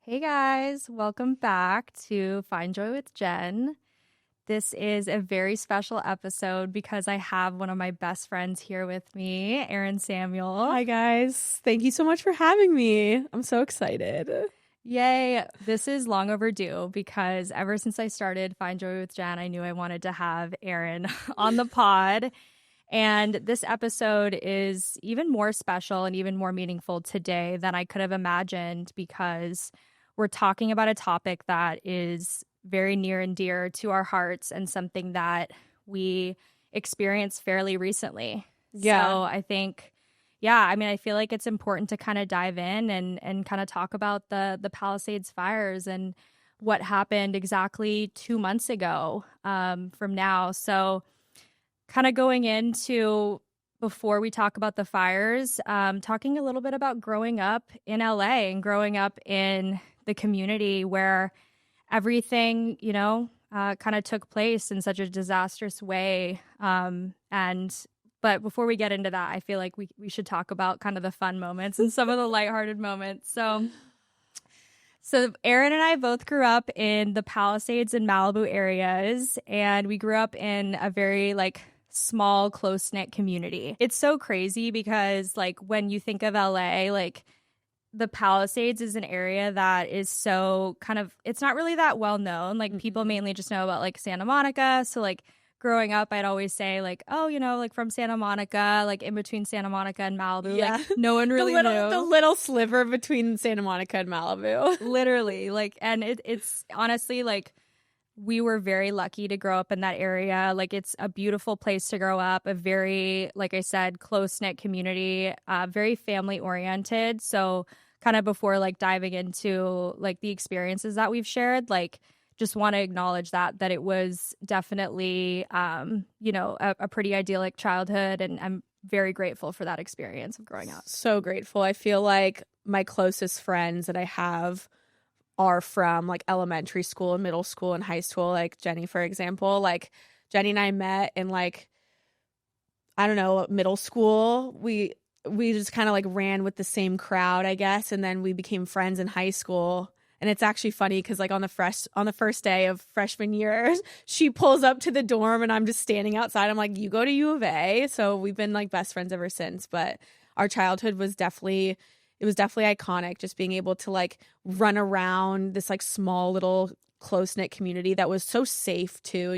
Hey guys, welcome back to Find Joy with Jen. This is a very special episode because I have one of my best friends here with me, Erin Samuel. Hi, guys. Thank you so much for having me. I'm so excited. Yay! This is long overdue because ever since I started Find Joy with Jen, I knew I wanted to have Erin on the pod. And this episode is even more special and even more meaningful today than I could have imagined because we're talking about a topic that is very near and dear to our hearts and something that we experienced fairly recently. Yeah. So I think, I feel like it's important to kind of dive in and kind of talk about the Palisades fires and what happened exactly 2 months ago from now. So kind of going into before we talk about the fires, talking a little bit about growing up in LA and growing up in the community where everything, kind of took place in such a disastrous way. But before we get into that, I feel like we should talk about kind of the fun moments and some of the lighthearted moments. So Erin and I both grew up in the Palisades and Malibu areas, and we grew up in a very small, close-knit community. It's so crazy because when you think of LA, the Palisades is an area that is so it's not really that well known. People mainly just know about Santa Monica. So growing up, I'd always say from Santa Monica, in between Santa Monica and Malibu. Yeah. No one really knew. The little sliver between Santa Monica and Malibu. Literally. And it's honestly we were very lucky to grow up in that area. It's a beautiful place to grow up, a very, like I said, close-knit community, very family-oriented. So kind of before diving into the experiences that we've shared, just want to acknowledge that it was definitely, a pretty idyllic childhood. And I'm very grateful for that experience of growing up. So grateful. I feel like my closest friends that I have are from elementary school and middle school and high school. Like Jenny, for example, Jenny and I met in I don't know, middle school. We just kind of ran with the same crowd, I guess, and then we became friends in high school. And it's actually funny because on the first day of freshman year, she pulls up to the dorm and I'm just standing outside. I'm like, you go to U of A. So we've been best friends ever since. But our childhood was definitely iconic, just being able to run around this small little close-knit community that was so safe too.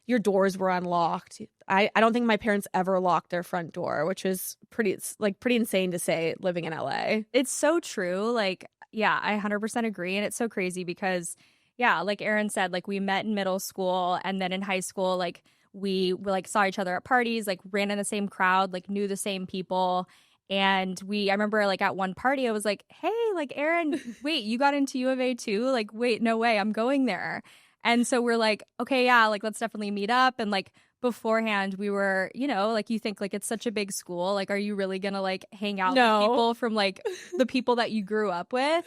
Your doors were unlocked. I don't think my parents ever locked their front door, which is pretty insane to say living in LA. It's so true. Yeah, I 100% agree. And it's so crazy because, yeah, like Erin said, we met in middle school and then in high school, we saw each other at parties, ran in the same crowd, knew the same people. And I remember at one party, I was like, hey, Erin, wait, you got into U of A too? Wait, no way, I'm going there. And so we're like, okay, yeah, let's definitely meet up. And beforehand, we were, you think it's such a big school. Are you really going to hang out with people from the people that you grew up with?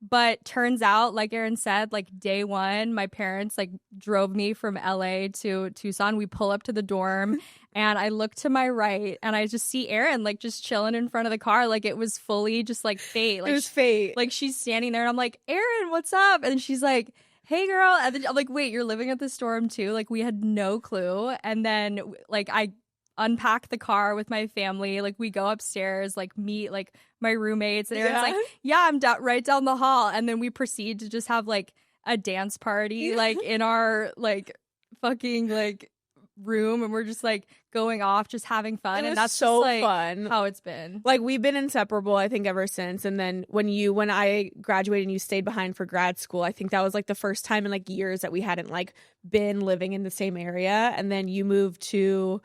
But turns out, like Erin said, day one, my parents drove me from LA to Tucson. We pull up to the dorm and I look to my right and I just see Erin just chilling in front of the car. It was fully just fate. It was fate. She's standing there and I'm like, Erin, what's up? And she's like, hey girl. And then I'm like, wait, you're living at this dorm too? We had no clue. And then I unpack the car with my family. We go upstairs, meet my roommates. And Erin's yeah, I'm right down the hall. And then we proceed to just have a dance party in our fucking room, and we're just going off, just having fun. And that's so just, fun how it's been. We've been inseparable, I think, ever since. And then when I graduated and you stayed behind for grad school, I think that was the first time in years that we hadn't been living in the same area. And then you moved to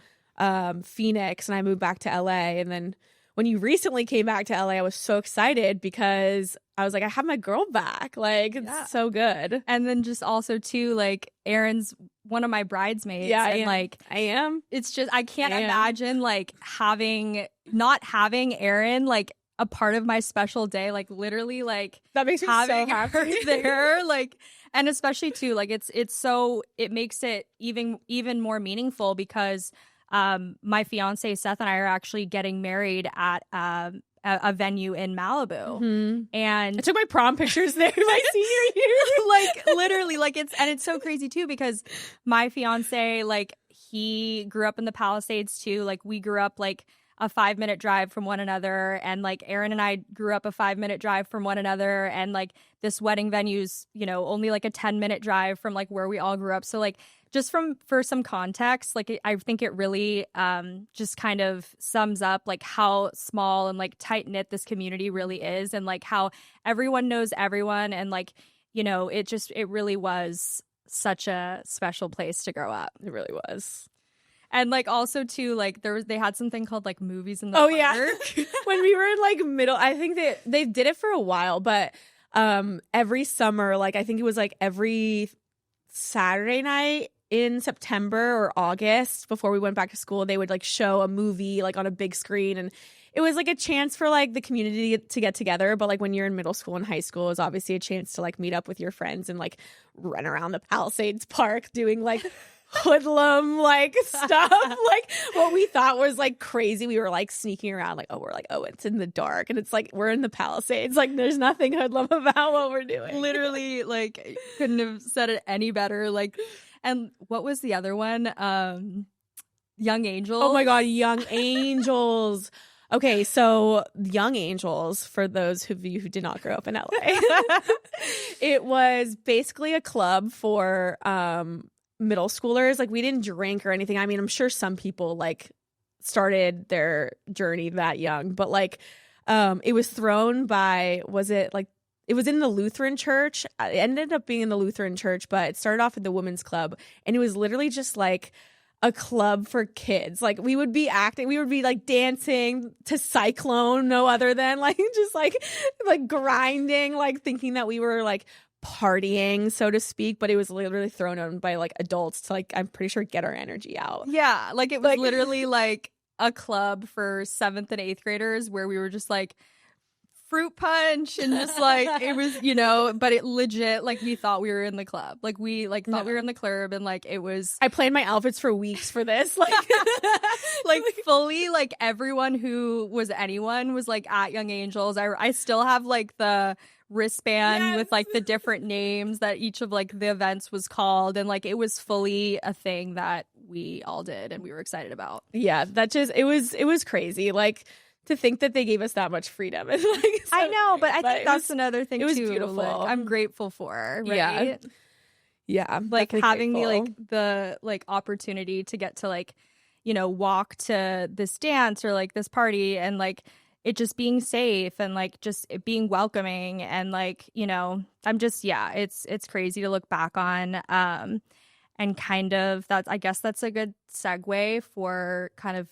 Phoenix and I moved back to LA. And then when you recently came back to LA, I was so excited because I was like, I have my girl back. It's so good. And then just also too, Erin's one of my bridesmaids. Yeah, and I am. It's just, I can't imagine not having Erin a part of my special day. Literally that makes me so happy there. And especially too, it makes it even more meaningful because my fiance Seth and I are actually getting married at a venue in Malibu. Mm-hmm. And I took my prom pictures there my senior year. Like literally, like it's so crazy too, because my fiance, like he grew up in the Palisades too. Like we grew up like a 5-minute drive from one another, and like Erin and I grew up a 5-minute drive from one another, and like this wedding venue's, you know, only like a 10-minute drive from like where we all grew up. So like just for some context, like I think it really just kind of sums up like how small and like tight knit this community really is, and like how everyone knows everyone, and like, you know, it really was such a special place to grow up. It really was. And like also too, like they had something called like movies in the park. Yeah. When we were in like middle, I think they did it for a while, but every summer, like I think it was like every Saturday night in September or August before we went back to school, they would like show a movie like on a big screen, and it was like a chance for like the community to get together. But like when you're in middle school and high school, it's obviously a chance to like meet up with your friends and like run around the Palisades Park doing like hoodlum like stuff. Like what we thought was like crazy, we were like sneaking around like, oh, it's in the dark, and it's like we're in the Palisades, like there's nothing hoodlum about what we're doing. Literally, like couldn't have said it any better. Like, and what was the other one? Young Angels. Oh my god, Young Angels. Okay, so Young Angels, for those of you who did not grow up in LA, it was basically a club for middle schoolers. Like we didn't drink or anything. I mean, I'm sure some people like started their journey that young, but like it was thrown by, it was in the Lutheran church. It ended up being in the Lutheran church, but it started off at the women's club, and it was literally just like a club for kids. Like we would be like dancing to Cyclone, no other than like just like grinding, like thinking that we were like partying, so to speak, but it was literally thrown on by like adults to like, I'm pretty sure, get our energy out. Yeah, like it was like, literally like a club for 7th and 8th graders where we were just like fruit punch and just like it was, you know, but it legit, like we thought we were in the club. Like we like thought we were in the club, and like it was, I planned my outfits for weeks for this. Like like fully like everyone who was anyone was like at Young Angels. I still have like the wristband with like the different names that each of like the events was called, and like it was fully a thing that we all did and we were excited about. Yeah, that just it was crazy. Like to think that they gave us that much freedom. Like, so, I know, but I think that's another thing it was too. beautiful. Like, I'm grateful for, right? Yeah. Like having the like opportunity to get to like, you know, walk to this dance or like this party, and like it just being safe and like just it being welcoming, and like, you know, I'm just, yeah, it's crazy to look back on. And kind of I guess that's a good segue for kind of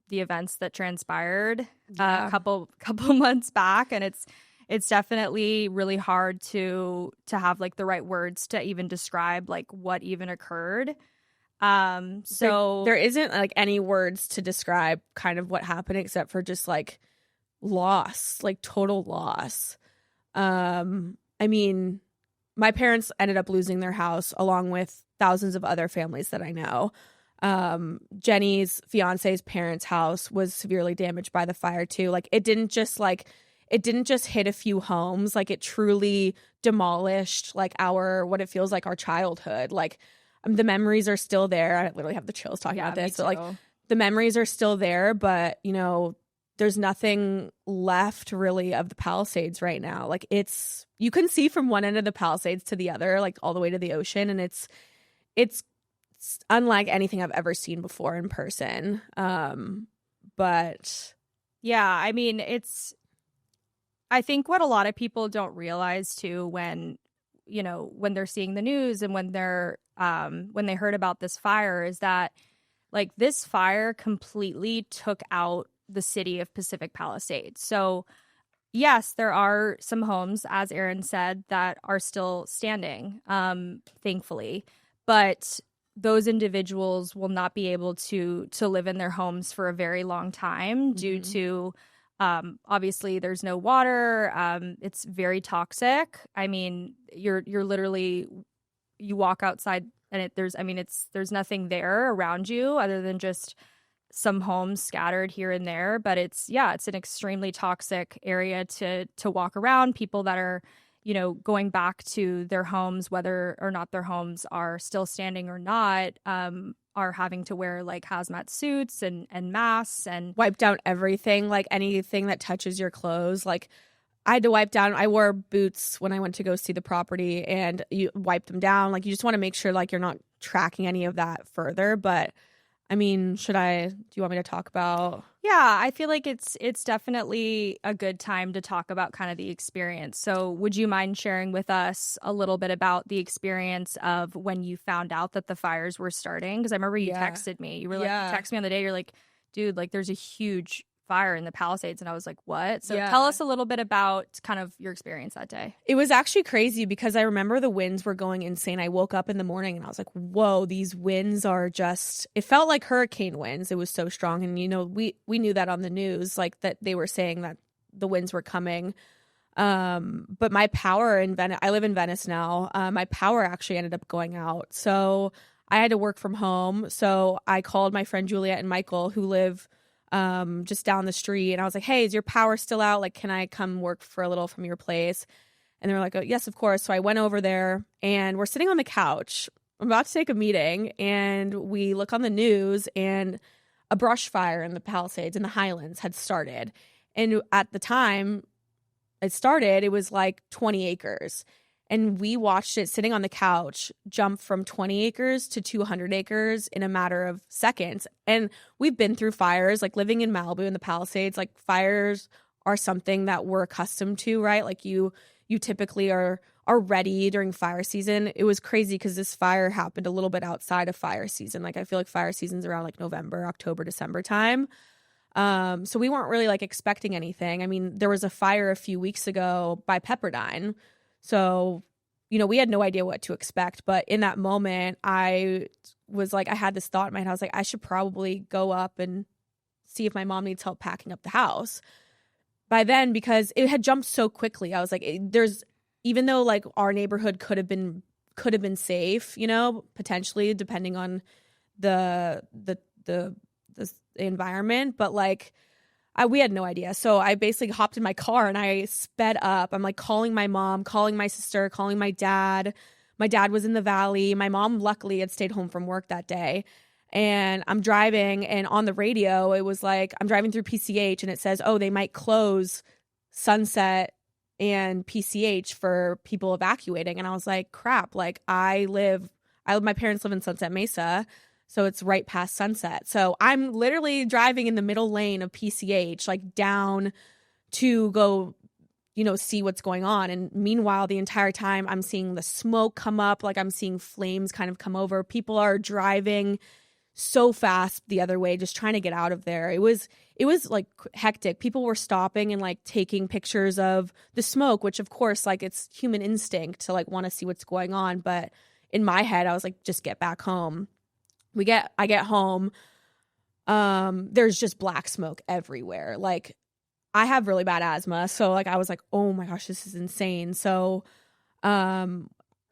the events that transpired a couple months back, and it's definitely really hard to have like the right words to even describe like what even occurred. So there isn't like any words to describe kind of what happened except for just like loss, like total loss. I mean, my parents ended up losing their house along with thousands of other families that I know. Jenny's fiance's parents' house was severely damaged by the fire too. Like it didn't just hit a few homes. Like it truly demolished like what it feels like our childhood. Like the memories are still there. I literally have the chills talking about this. But like the memories are still there, but you know, there's nothing left really of the Palisades right now. Like you can see from one end of the Palisades to the other, like all the way to the ocean, and it's unlike anything I've ever seen before in person. But yeah, I mean, I think what a lot of people don't realize too, when, you know, when they're seeing the news and when they heard about this fire, is that like this fire completely took out the city of Pacific Palisades. So yes, there are some homes, as Erin said, that are still standing, thankfully, but those individuals will not be able to live in their homes for a very long time due to obviously there's no water. It's very toxic. I mean, you're literally, you walk outside and there's nothing there around you other than just some homes scattered here and there, but it's an extremely toxic area to walk around. People that are, going back to their homes, whether or not their homes are still standing or not, are having to wear like hazmat suits and masks and Wipe down everything, like anything that touches your clothes. Like I had to wipe down. I wore boots when I went to go see the property, and you wipe them down. Like you just want to make sure like you're not tracking any of that further. But I mean, do you want me to talk about? Yeah, I feel like it's definitely a good time to talk about kind of the experience. So, would you mind sharing with us a little bit about the experience of when you found out that the fires were starting? Because I remember you texted me. You were like, you texted me on the day. You're like, dude, like there's a huge fire in the Palisades, and I was like, what? So tell us a little bit about kind of your experience that day. It was actually crazy because I remember the winds were going insane. I woke up in the morning and I was like, whoa, these winds are just, it felt like hurricane winds. It was so strong. And we knew that on the news, like that they were saying that the winds were coming. But my power in Venice, I live in Venice now. My power actually ended up going out. So I had to work from home. So I called my friend Juliet and Michael, who live just down the street. And I was like, hey, is your power still out? Like, can I come work for a little from your place? And they were like, oh, yes, of course. So I went over there and we're sitting on the couch. I'm about to take a meeting and we look on the news and a brush fire in the Palisades in the Highlands had started. And at the time it started, it was like 20 acres. And we watched it sitting on the couch jump from 20 acres to 200 acres in a matter of seconds. And we've been through fires, like living in Malibu in the Palisades, like fires are something that we're accustomed to, right? Like you typically are ready during fire season. It was crazy because this fire happened a little bit outside of fire season. Like I feel like fire season's around like November, October, December time. So we weren't really like expecting anything. I mean, there was a fire a few weeks ago by Pepperdine. So, we had no idea what to expect. But in that moment, I was like, I had this thought in my head. I was like, I should probably go up and see if my mom needs help packing up the house. By then, because it had jumped so quickly, I was like, even though like our neighborhood could have been safe, potentially depending on the environment, but like we had no idea. So I basically hopped in my car and I sped up. I'm like calling my mom, calling my sister, calling my dad. My dad was in the valley. My mom luckily had stayed home from work that day. And I'm driving, and on the radio, it was like, I'm driving through PCH and it says, oh, they might close Sunset and PCH for people evacuating. And I was like, crap, like my parents live in Sunset Mesa. So it's right past Sunset. So I'm literally driving in the middle lane of PCH, like down to go, see what's going on. And meanwhile, the entire time I'm seeing the smoke come up, like I'm seeing flames kind of come over. People are driving so fast the other way, just trying to get out of there. It was like hectic. People were stopping and like taking pictures of the smoke, which of course, like it's human instinct to like want to see what's going on. But in my head, I was like, just get back home. I get home. There's just black smoke everywhere. Like I have really bad asthma. So like, I was like, oh my gosh, this is insane. So,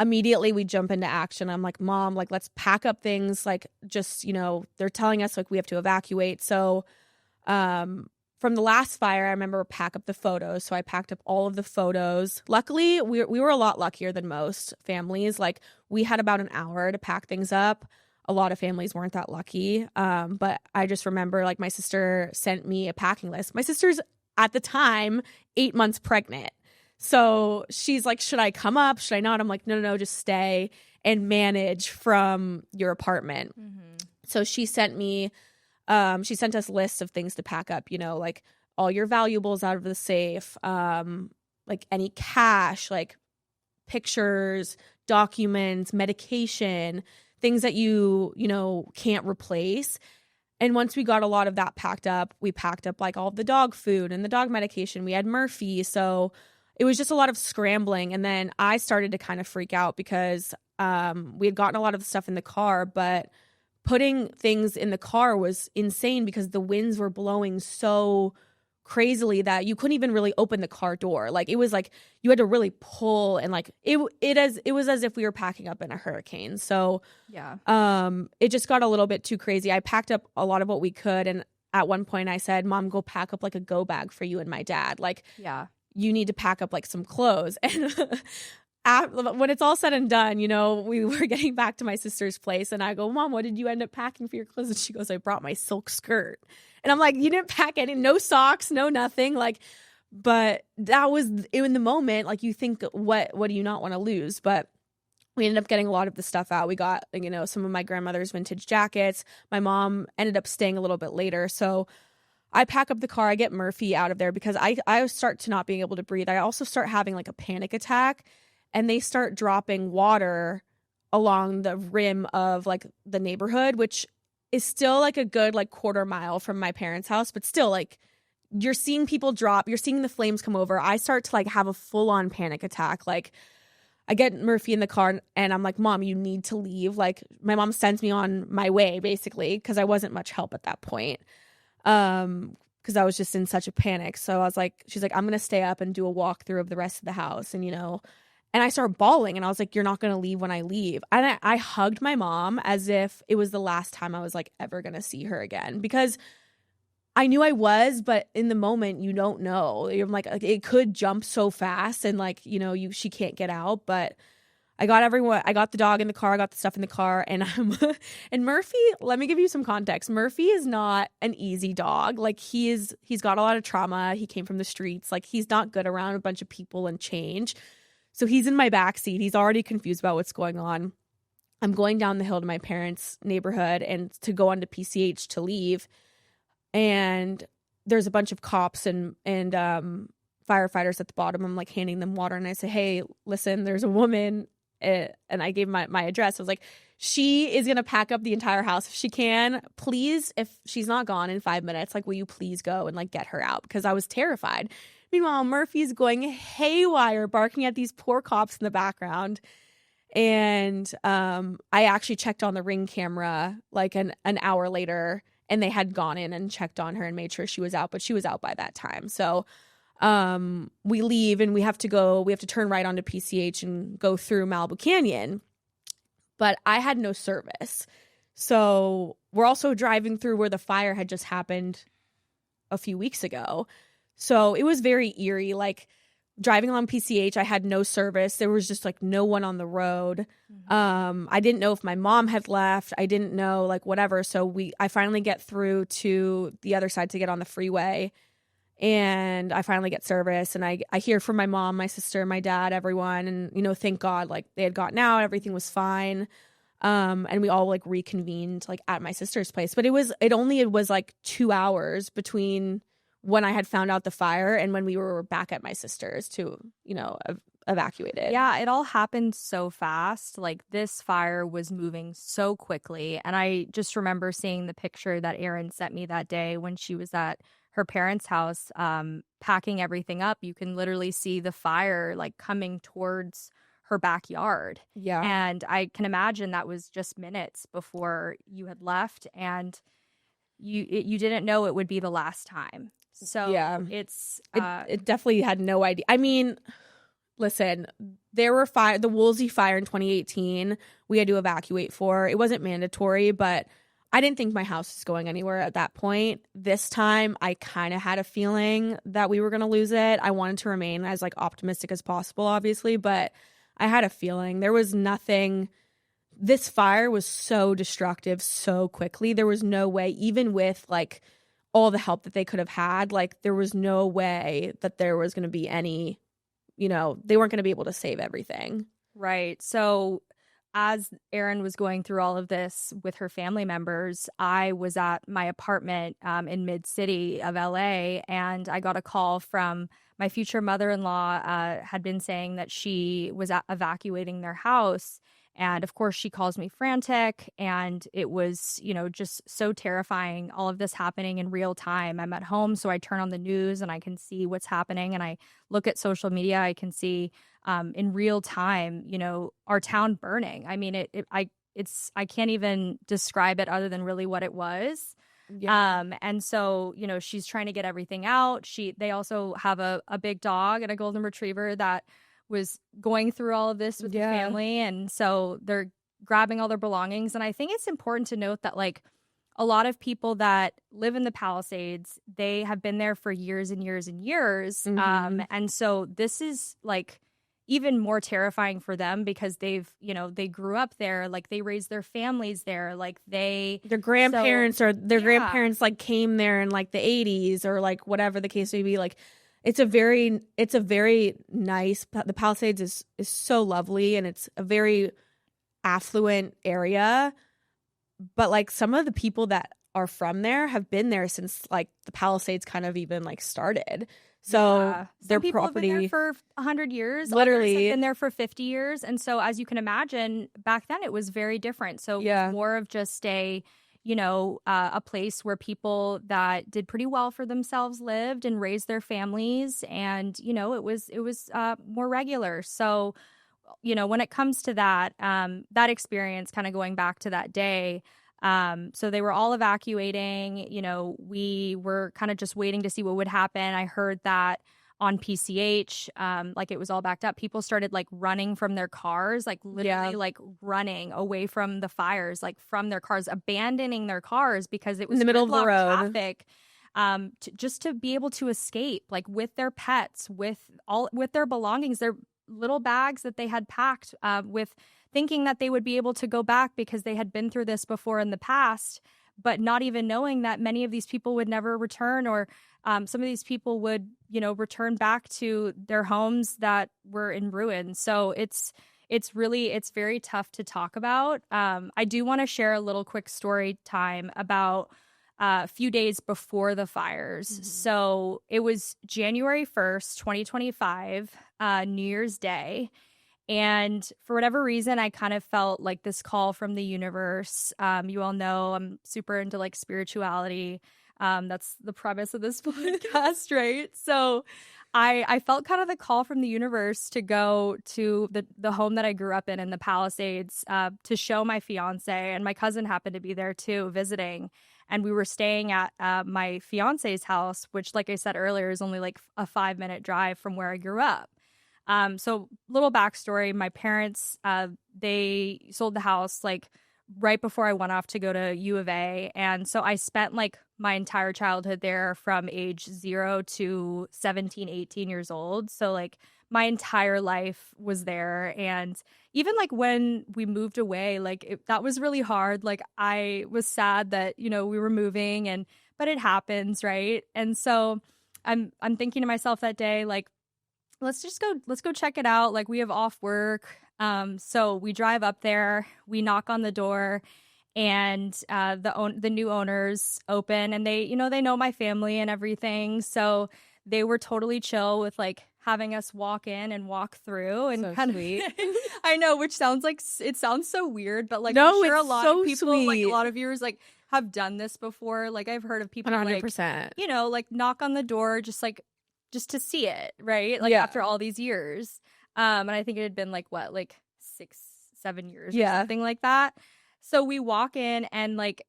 immediately we jump into action. I'm like, Mom, like, let's pack up things. Like just, they're telling us like we have to evacuate. So, from the last fire, I remember pack up the photos. So I packed up all of the photos. Luckily, we were a lot luckier than most families. Like we had about an hour to pack things up. A lot of families weren't that lucky. But I just remember like my sister sent me a packing list. My sister's at the time 8 months pregnant. So she's like, should I come up? Should I not? I'm like, no, just stay and manage from your apartment. Mm-hmm. So she sent us lists of things to pack up, like all your valuables out of the safe, like any cash, like pictures, documents, medication, things that you can't replace. And once we got a lot of that packed up, we packed up like all of the dog food and the dog medication. We had Murphy. So it was just a lot of scrambling. And then I started to kind of freak out because we had gotten a lot of the stuff in the car, but putting things in the car was insane because the winds were blowing so crazily that you couldn't even really open the car door. Like it was like you had to really pull, and like it was as if we were packing up in a hurricane. So Yeah. it just got a little bit too crazy. I packed up a lot of what we could, and at one point I said, "Mom, go pack up like a go bag for you and my dad. Like, Yeah. you need to pack up like some clothes." And when it's all said and done, we were getting back to my sister's place, and I go, "Mom, what did you end up packing for your clothes?" And she goes, "I brought my silk skirt." And I'm like, "You didn't pack any, no socks, no nothing." Like, but that was in the moment. Like, you think, what do you not want to lose? But we ended up getting a lot of the stuff out. We got, some of my grandmother's vintage jackets. My mom ended up staying a little bit later. So I pack up the car. I get Murphy out of there because I start to not being able to breathe. I also start having like a panic attack, and they start dropping water along the rim of like the neighborhood, which is still like a good like quarter mile from my parents' house, but still like you're seeing people drop, you're seeing the flames come over. I start to like have a full on panic attack. Like, I get Murphy in the car, and I'm like, "Mom, you need to leave." Like, my mom sends me on my way basically because I wasn't much help at that point. Because I was just in such a panic. So I was like, she's like, "I'm going to stay up and do a walkthrough of the rest of the house." And I started bawling, and I was like, "You're not going to leave when I leave." And I hugged my mom as if it was the last time I was like ever going to see her again, because I knew I was, but in the moment you don't know. You're like it could jump so fast, and like, she can't get out. But I got everyone. I got the dog in the car. I got the stuff in the car, and and Murphy. Let me give you some context. Murphy is not an easy dog. Like, he's got a lot of trauma. He came from the streets. Like, he's not good around a bunch of people and change. So he's in my backseat. He's already confused about what's going on. I'm going down the hill to my parents' neighborhood and to go onto PCH to leave, and there's a bunch of cops and firefighters at the bottom. I'm like handing them water, and I say, "Hey, listen, there's a woman." And I gave my address. I was like, "She is going to pack up the entire house if she can. Please, if she's not gone in 5 minutes, like, will you please go and like get her out?" Because I was terrified. Meanwhile, Murphy's going haywire, barking at these poor cops in the background. And I actually checked on the Ring camera like an hour later, and they had gone in and checked on her and made sure she was out, but she was out by that time. So we leave, and we have to turn right onto PCH and go through Malibu Canyon. But I had no service. So we're also driving through where the fire had just happened a few weeks ago. So it was very eerie. Like, driving along PCH, I had no service. There was just like no one on the road. I didn't know if my mom had left. I didn't know, like, whatever. So I finally get through to the other side to get on the freeway, and I finally get service, and I hear from my mom, my sister, my dad, everyone. And, thank God, like, they had gotten out, everything was fine. And we all like reconvened like at my sister's place. But it was like 2 hours between when I had found out the fire and when we were back at my sister's to, evacuated. Yeah, it all happened so fast. Like, this fire was moving so quickly. And I just remember seeing the picture that Erin sent me that day when she was at her parents' house, packing everything up. You can literally see the fire like coming towards her backyard. Yeah. And I can imagine that was just minutes before you had left, and you didn't know it would be the last time. So yeah, it definitely had no idea. I mean, listen, there were the Woolsey fire in 2018 we had to evacuate for. It wasn't mandatory, but I didn't think my house was going anywhere at that point. This time, I kind of had a feeling that we were going to lose it. I wanted to remain as like optimistic as possible, obviously, but I had a feeling there was nothing. This fire was so destructive so quickly. There was no way, even with like all the help that they could have had, like, there was no way that there was going to be any, they weren't going to be able to save everything. Right. So as Erin was going through all of this with her family members, I was at my apartment in mid-city of LA, and I got a call from my future mother-in-law. Had been saying that she was evacuating their house. And of course, she calls me frantic, and it was, just so terrifying. All of this happening in real time. I'm at home, so I turn on the news and I can see what's happening. And I look at social media, I can see in real time, our town burning. I mean, I can't even describe it other than really what it was. Yeah. And so, she's trying to get everything out. They also have a big dog and a golden retriever that was going through all of this with the Yeah. family. And so they're grabbing all their belongings. And I think it's important to note that, like, a lot of people that live in the Palisades, they have been there for years and years and years. Mhm. And so this is like even more terrifying for them because they grew up there, like they raised their families there, like Their so grandparents or their yeah, grandparents like came there in like the 80s or like whatever the case may be. Like it's a very nice, the Palisades is so lovely, and it's a very affluent area, but like some of the people that are from there have been there since like the Palisades kind of even like started. So yeah. their Some people have been there property for 100 years. Others have literally, been there for 50 years. And so, as you can imagine, back then it was very different. So it was yeah. more of just a place where people that did pretty well for themselves lived and raised their families. And, it was more regular. So, when it comes to that experience, kind of going back to that day, so they were all evacuating. We were kind of just waiting to see what would happen. I heard that on PCH, like it was all backed up. People started like running from their cars, like literally Yeah. like running away from the fires, like from their cars, abandoning their cars because it In was the middle of the gridlock road. traffic. Just to be able to escape, like with their pets, with their belongings, their little bags that they had packed, with thinking that they would be able to go back because they had been through this before in the past, but not even knowing that many of these people would never return, or some of these people would, return back to their homes that were in ruins. So it's very tough to talk about. I do want to share a little quick story time about a few days before the fires. Mhm. So it was January 1st, 2025, New Year's Day. And for whatever reason, I kind of felt like this call from the universe. You all know I'm super into like spirituality. That's the premise of this podcast, right? So I felt kind of the call from the universe to go to the home that I grew up in the Palisades, to show my fiance, and my cousin happened to be there too, visiting. And we were staying at my fiance's house, which, like I said earlier, is only like a 5-minute drive from where I grew up. So little backstory, my parents, they sold the house like right before I went off to go to U of A. And so I spent like my entire childhood there from age 0 to 17, 18 years old. So like my entire life was there. And even like when we moved away, like that was really hard. Like I was sad that, we were moving, but it happens, right? And so I'm thinking to myself that day, like, let's go check it out. Like we have off work. So we drive up there, we knock on the door, and the new owners open, and they know my family and everything. So they were totally chill with like having us walk in and walk through and So kind sweet. of I know, which sounds like it sounds so weird, but like No, I'm sure a it's lot so of people, like a sweet. lot of viewers, like have done this before. Like I've heard of people like 100%. like knock on the door just to see it, right? Like Yeah. after all these years. And I think it had been like what, like 6-7 years or Yeah. something like that. So we walk in, and like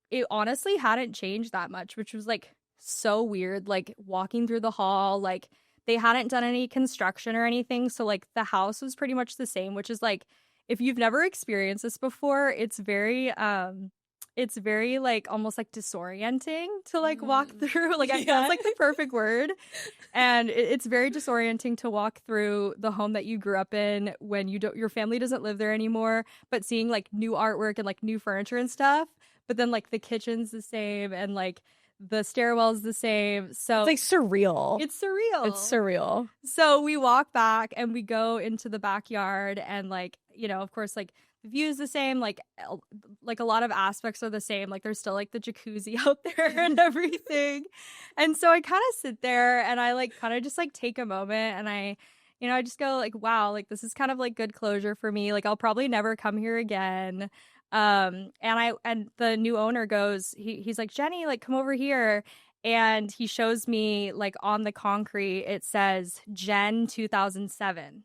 it honestly hadn't changed that much, which was like so weird. Like walking through the hall, like they hadn't done any construction or anything. So like the house was pretty much the same, which is like, if you've never experienced this before, it's very like almost like disorienting to like walk through. Like that's like the perfect word. And it's very disorienting to walk through the home that you grew up in when your family doesn't live there anymore, but seeing like new artwork and like new furniture and stuff. But then like the kitchen's the same, and like the stairwell's the same. So It's like surreal. it's surreal. It's surreal. So we walk back and we go into the backyard, and like, of course, like the view is the same, like a lot of aspects are the same. Like there's still like the jacuzzi out there and everything. And so I kind of sit there and I like kind of just like take a moment, and I just go like, wow, like this is kind of like good closure for me. Like I'll probably never come here again. And the new owner goes, he's like, Jenny, like come over here. And he shows me like on the concrete, it says Jen 2007.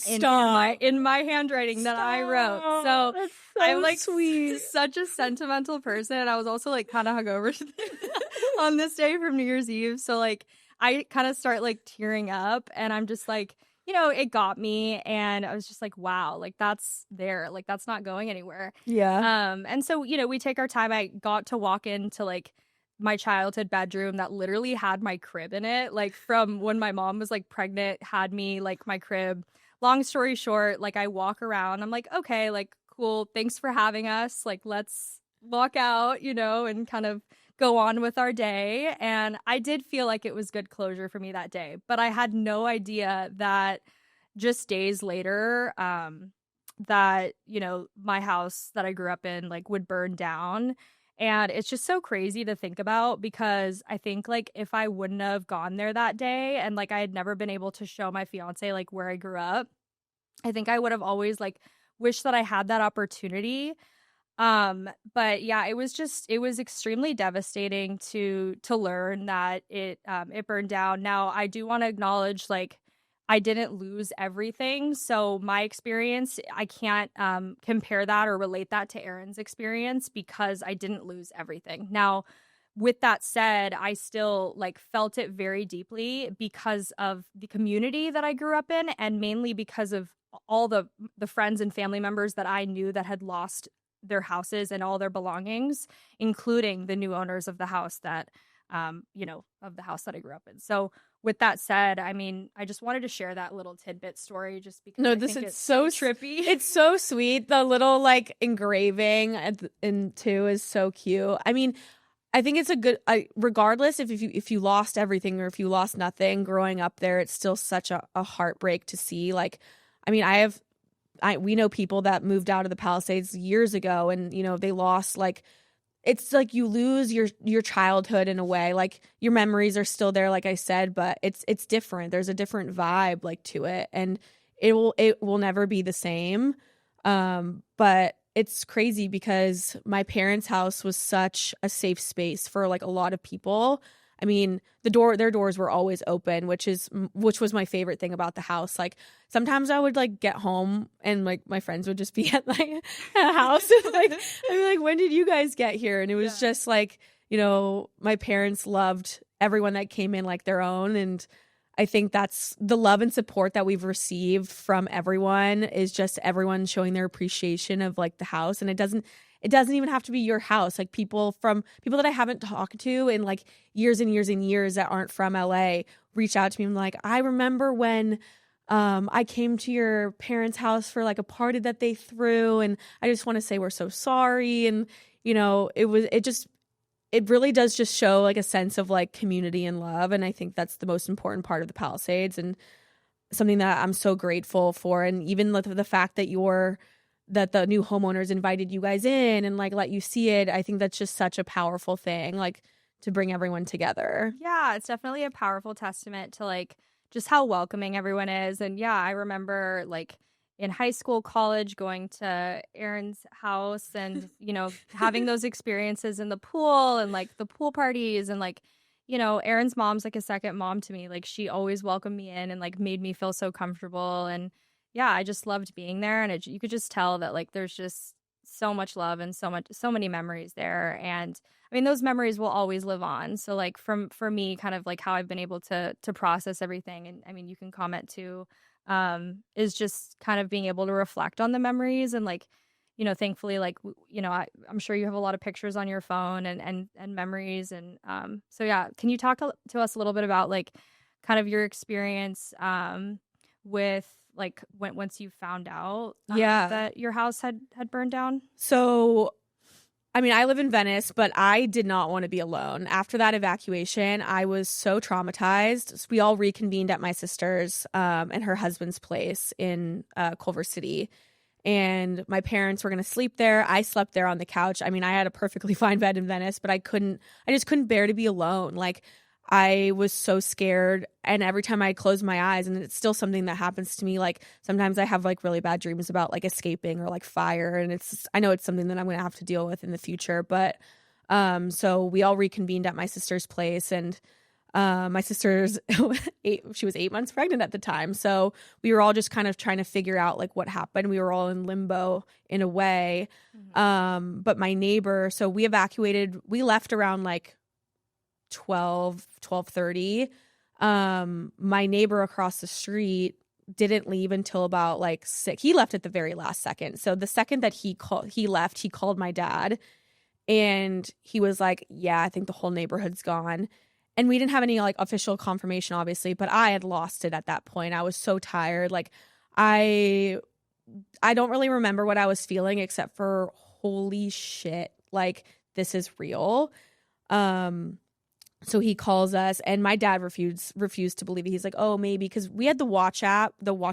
Stop. in my handwriting that I wrote. So That's so I'm like sweet. such a sentimental person. And I was also like kind of hungover on this day from New Year's Eve. So like I kind of start like tearing up, and I'm just like, it got me, and I was just like, wow, like that's there. Like that's not going anywhere. Yeah. And so, we take our time. I got to walk into like my childhood bedroom that literally had my crib in it, like from when my mom was like pregnant, had me like my crib. Long story short, like I walk around, I'm like, okay, like cool, thanks for having us. Like let's walk out, and kind of go on with our day. And I did feel like it was good closure for me that day, but I had no idea that just days later, that, my house that I grew up in like would burn down. And it's just so crazy to think about, because I think like if I wouldn't have gone there that day, and like I had never been able to show my fiance like where I grew up, I think I would have always like wished that I had that opportunity. But yeah, it was extremely devastating to learn that it burned down. Now, I do want to acknowledge like I didn't lose everything. So my experience, I can't compare that or relate that to Erin's experience, because I didn't lose everything. Now, with that said, I still like felt it very deeply because of the community that I grew up in, and mainly because of all the friends and family members that I knew that had lost their houses and all their belongings, including the new owners of the house that of the house that I grew up in. So with that said, I mean, I just wanted to share that little tidbit story, just because No, I this think is it's so trippy. It's so sweet. The little like engraving in two is so cute. I mean, I think it's a good regardless if you lost everything or if you lost nothing growing up there, it's still such a heartbreak to see. Like, I mean, we know people that moved out of the Palisades years ago, and they lost like, it's like you lose your childhood in a way. Like your memories are still there, like I said, but it's different. There's a different vibe like to it, and it will never be the same. But it's crazy because my parents' house was such a safe space for like a lot of people. I mean, their doors were always open, which was my favorite thing about the house. Like sometimes I would like get home and like my friends would just be at my house, and like I'd be like, when did you guys get here? And it was just like, my parents loved everyone that came in like their own. And I think that's the love and support that we've received from everyone, is just everyone showing their appreciation of like the house. And it doesn't even have to be your house. Like people that I haven't talked to in like years and years and years that aren't from LA reach out to me and like, I remember when I came to your parents' house for like a party that they threw, and I just want to say we're so sorry. And it really does just show like a sense of like community and love. And I think that's the most important part of the Palisades, and something that I'm so grateful for. And even the fact that that the new homeowners invited you guys in and like let you see it, I think that's just such a powerful thing, like to bring everyone together. Yeah, it's definitely a powerful testament to like just how welcoming everyone is. And yeah, I remember like in high school, college, going to Erin's house and, having those experiences in the pool and like the pool parties, and like, Erin's mom's like a second mom to me. Like she always welcomed me in and like made me feel so comfortable. And yeah, I just loved being there. And you could just tell that like there's just so much love and so many memories there. And I mean, those memories will always live on. So like for me, kind of like how I've been able to process everything. And I mean, you can comment too, is just kind of being able to reflect on the memories. And like, thankfully, like, I'm sure you have a lot of pictures on your phone and memories. And so yeah, can you talk to us a little bit about like kind of your experience with like once you found out that your house had burned down? So I mean, I live in Venice, but I did not want to be alone. After that evacuation, I was so traumatized. So we all reconvened at my sister's and her husband's place in Culver City. And my parents were going to sleep there. I slept there on the couch. I mean, I had a perfectly fine bed in Venice, but I just couldn't bear to be alone. Like, I was so scared, and every time I close my eyes, and it's still something that happens to me, like sometimes I have like really bad dreams about like escaping or like fire, and I know it's something that I'm going to have to deal with in the future. But so we all reconvened at my sister's place, and My sister's she was 8 months pregnant at the time. So we were all just kind of trying to figure out like what happened. We were all in limbo in a way. But my neighbor, so we evacuated, we left around like 12:30. My neighbor across the street didn't leave until about like 6. He left at the very last second. So the second that he left, he called my dad and he was like, yeah, I think the whole neighborhood's gone. And we didn't have any like official confirmation, obviously, but I had lost it at that point. I was so tired. Like I don't really remember what I was feeling except for holy shit, like this is real. So he calls us and my dad refused to believe it. He's like, oh, maybe because we had the watch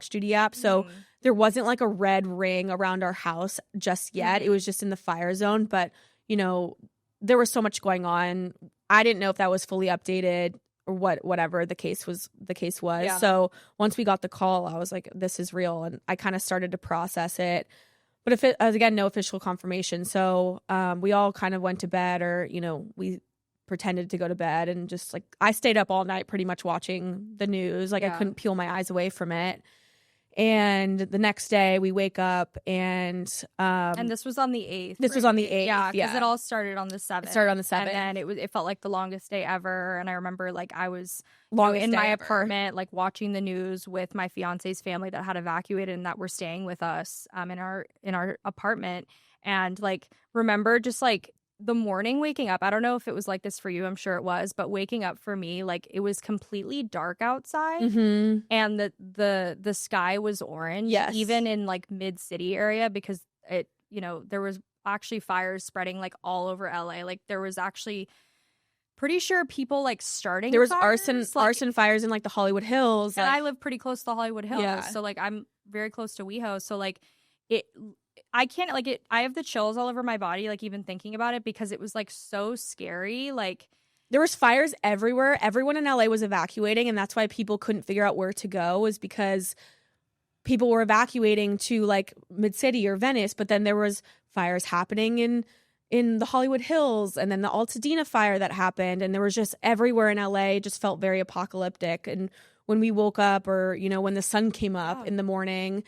duty app. So there wasn't like a red ring around our house just yet. It was just in the fire zone. But, you know, there was so much going on. I didn't know if that was fully updated or whatever the case was. Yeah. So once we got the call, I was like, this is real. And I kind of started to process it. But if it, again, no official confirmation. So we all kind of went to bed or, you know, we pretended to go to bed and just like I stayed up all night pretty much watching the news. Like I couldn't peel my eyes away from it. And the next day we wake up and this was on the 8th. This was on the 8th. Yeah, because it all started on the 7th. It started on the 7th. And then it felt like the longest day ever. And I remember like I was in my apartment, like watching the news with my fiance's family that had evacuated and that were staying with us in our apartment. And like remember just like the morning waking up, I don't know if it was like this for you, I'm sure it was, but waking up for me, like it was completely dark outside and the sky was orange, even in like mid-city area because it, you know, there was actually fires spreading like all over LA. Like there was actually pretty sure people like starting there was fires, arson fires in like the Hollywood Hills. And like, I live pretty close to the Hollywood Hills. So like I'm very close to WeHo. So like I can't like it. I have the chills all over my body, like even thinking about it because it was like so scary. Like there was fires everywhere. Everyone in LA was evacuating. And that's why people couldn't figure out where to go was because people were evacuating to like mid-city or Venice. But then there was fires happening in the Hollywood Hills and then the Altadena fire that happened. And there was just everywhere in LA just felt very apocalyptic. And when we woke up or, you know, when the sun came up in the morning,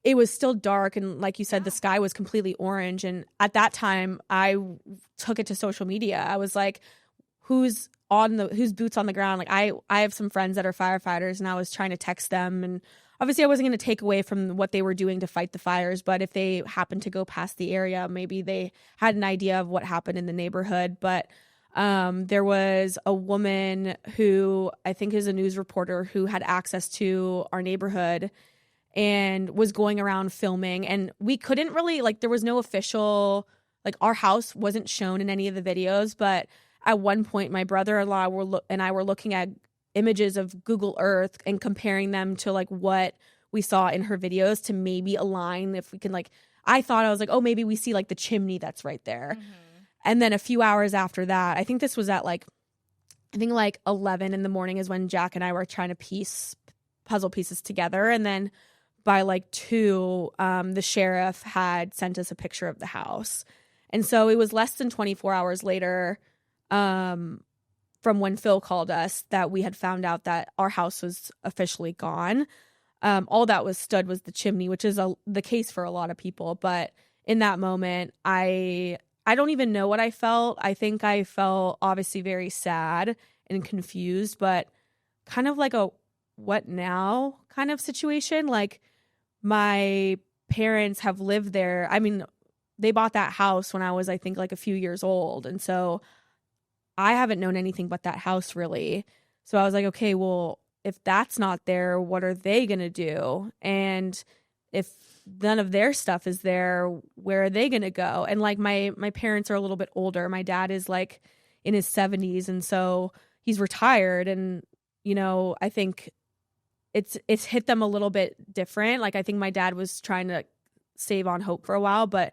it was still dark and like you said, the sky was completely orange. And at that time, I took it to social media. I was like, who's boots on the ground? Like I have some friends that are firefighters and I was trying to text them. And obviously I wasn't going to take away from what they were doing to fight the fires. But if they happened to go past the area, maybe they had an idea of what happened in the neighborhood. But there was a woman who I think is a news reporter who had access to our neighborhood and was going around filming. And we couldn't really, like, there was no official, like, our house wasn't shown in any of the videos. But at one point, my brother-in-law and I were looking at images of Google Earth and comparing them to, like, what we saw in her videos to maybe align if we can, like, I was like, oh, maybe we see, like, the chimney that's right there. And then a few hours after that, I think this was at, like 11 in the morning is when Jack and I were trying to piece puzzle pieces together. And then by like 2, the sheriff had sent us a picture of the house. And so it was less than 24 hours later from when Phil called us that we had found out that our house was officially gone. All that was stood was the chimney, which is the case for a lot of people. But in that moment, I don't even know what I felt. I think I felt obviously very sad and confused, but kind of like a what now kind of situation. Like my parents have lived there. I mean, they bought that house when I was, I think, like a few years old. And so I haven't known anything but that house really. So I was like, okay, well, if that's not there, what are they going to do? And if none of their stuff is there, where are they going to go? And like my parents are a little bit older. My dad is like in his 70s. And so he's retired. And, you know, I think it's hit them a little bit different. Like I think my dad was trying to save on hope for a while, but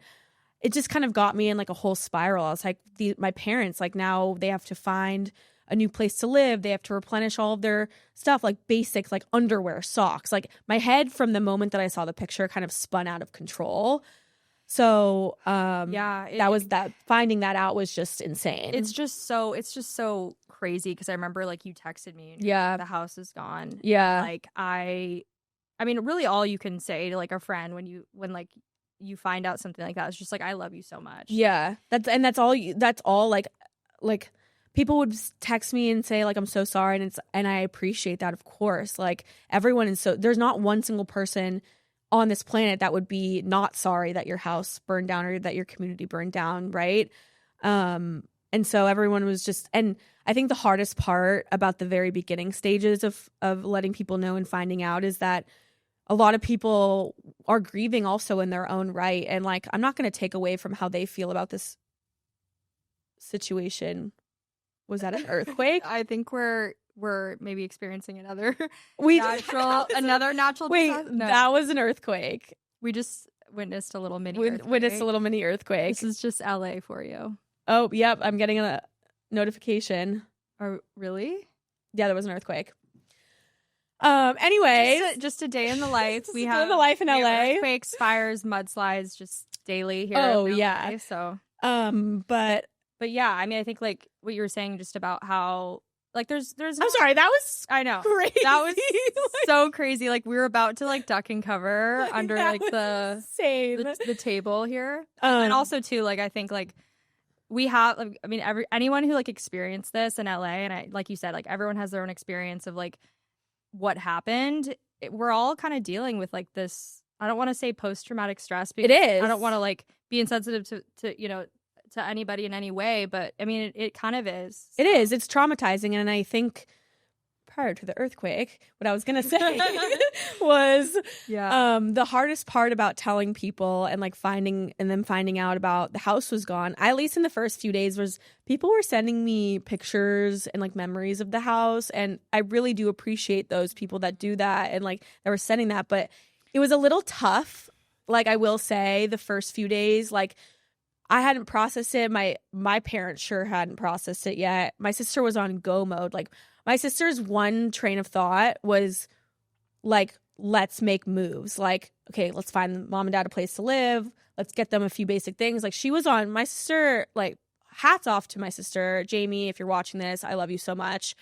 it just kind of got me in like a whole spiral. I was like, my parents, like now they have to find a new place to live. They have to replenish all of their stuff, like basics, like underwear, socks. Like my head from the moment that I saw the picture kind of spun out of control. So, Yeah, finding that out was just insane. it's just so crazy because I remember like you texted me and you're Yeah. like, the house is gone. Yeah. And, like I mean, really all you can say to like a friend when like you find out something like that is just like, I love you so much. Yeah. That's all like people would text me and say like, I'm so sorry. And I appreciate that. Of course, like everyone is there's not one single person on this planet that would be not sorry that your house burned down or that your community burned down. Right. And so everyone was just, and I think the hardest part about the very beginning stages of letting people know and finding out is that a lot of people are grieving also in their own right. And like, I'm not going to take away from how they feel about this situation. Was that an earthquake? I think we're maybe experiencing another natural natural Wait, disaster. No. That was an earthquake. We just witnessed a little mini Witnessed a little mini earthquake. This is just LA for you. Oh, yep. I'm getting a notification. Oh, really? Yeah, there was an earthquake. Anyway, just a day in the life. We have the life in LA. Earthquakes, fires, mudslides, just daily here. Oh, in LA, yeah. So, but yeah, I mean, I think like what you were saying just about how like there's. I'm sorry, that was I know crazy. That was so crazy. Like we were about to like duck and cover under like the table here, and also too like I think like we have. I mean, anyone who like experienced this in LA, and I like you said, like everyone has their own experience of like what happened. We're all kind of dealing with like this. I don't want to say post-traumatic stress because it is. I don't want to like be insensitive to to anybody in any way, but I mean it kind of is. It is. It's traumatizing, and I think prior to the earthquake, what I was gonna say was the hardest part about telling people and like finding out about the house was gone, at least in the first few days, was people were sending me pictures and like memories of the house, and I really do appreciate those people that do that and like that were sending that. But it was a little tough, like I will say, the first few days. Like I hadn't processed it. My parents sure hadn't processed it yet. My sister was on go mode. Like my sister's one train of thought was like, let's make moves. Like, okay, let's find mom and dad a place to live. Let's get them a few basic things. Like she was on my sister, like hats off to my sister, Jamie, if you're watching this, I love you so much.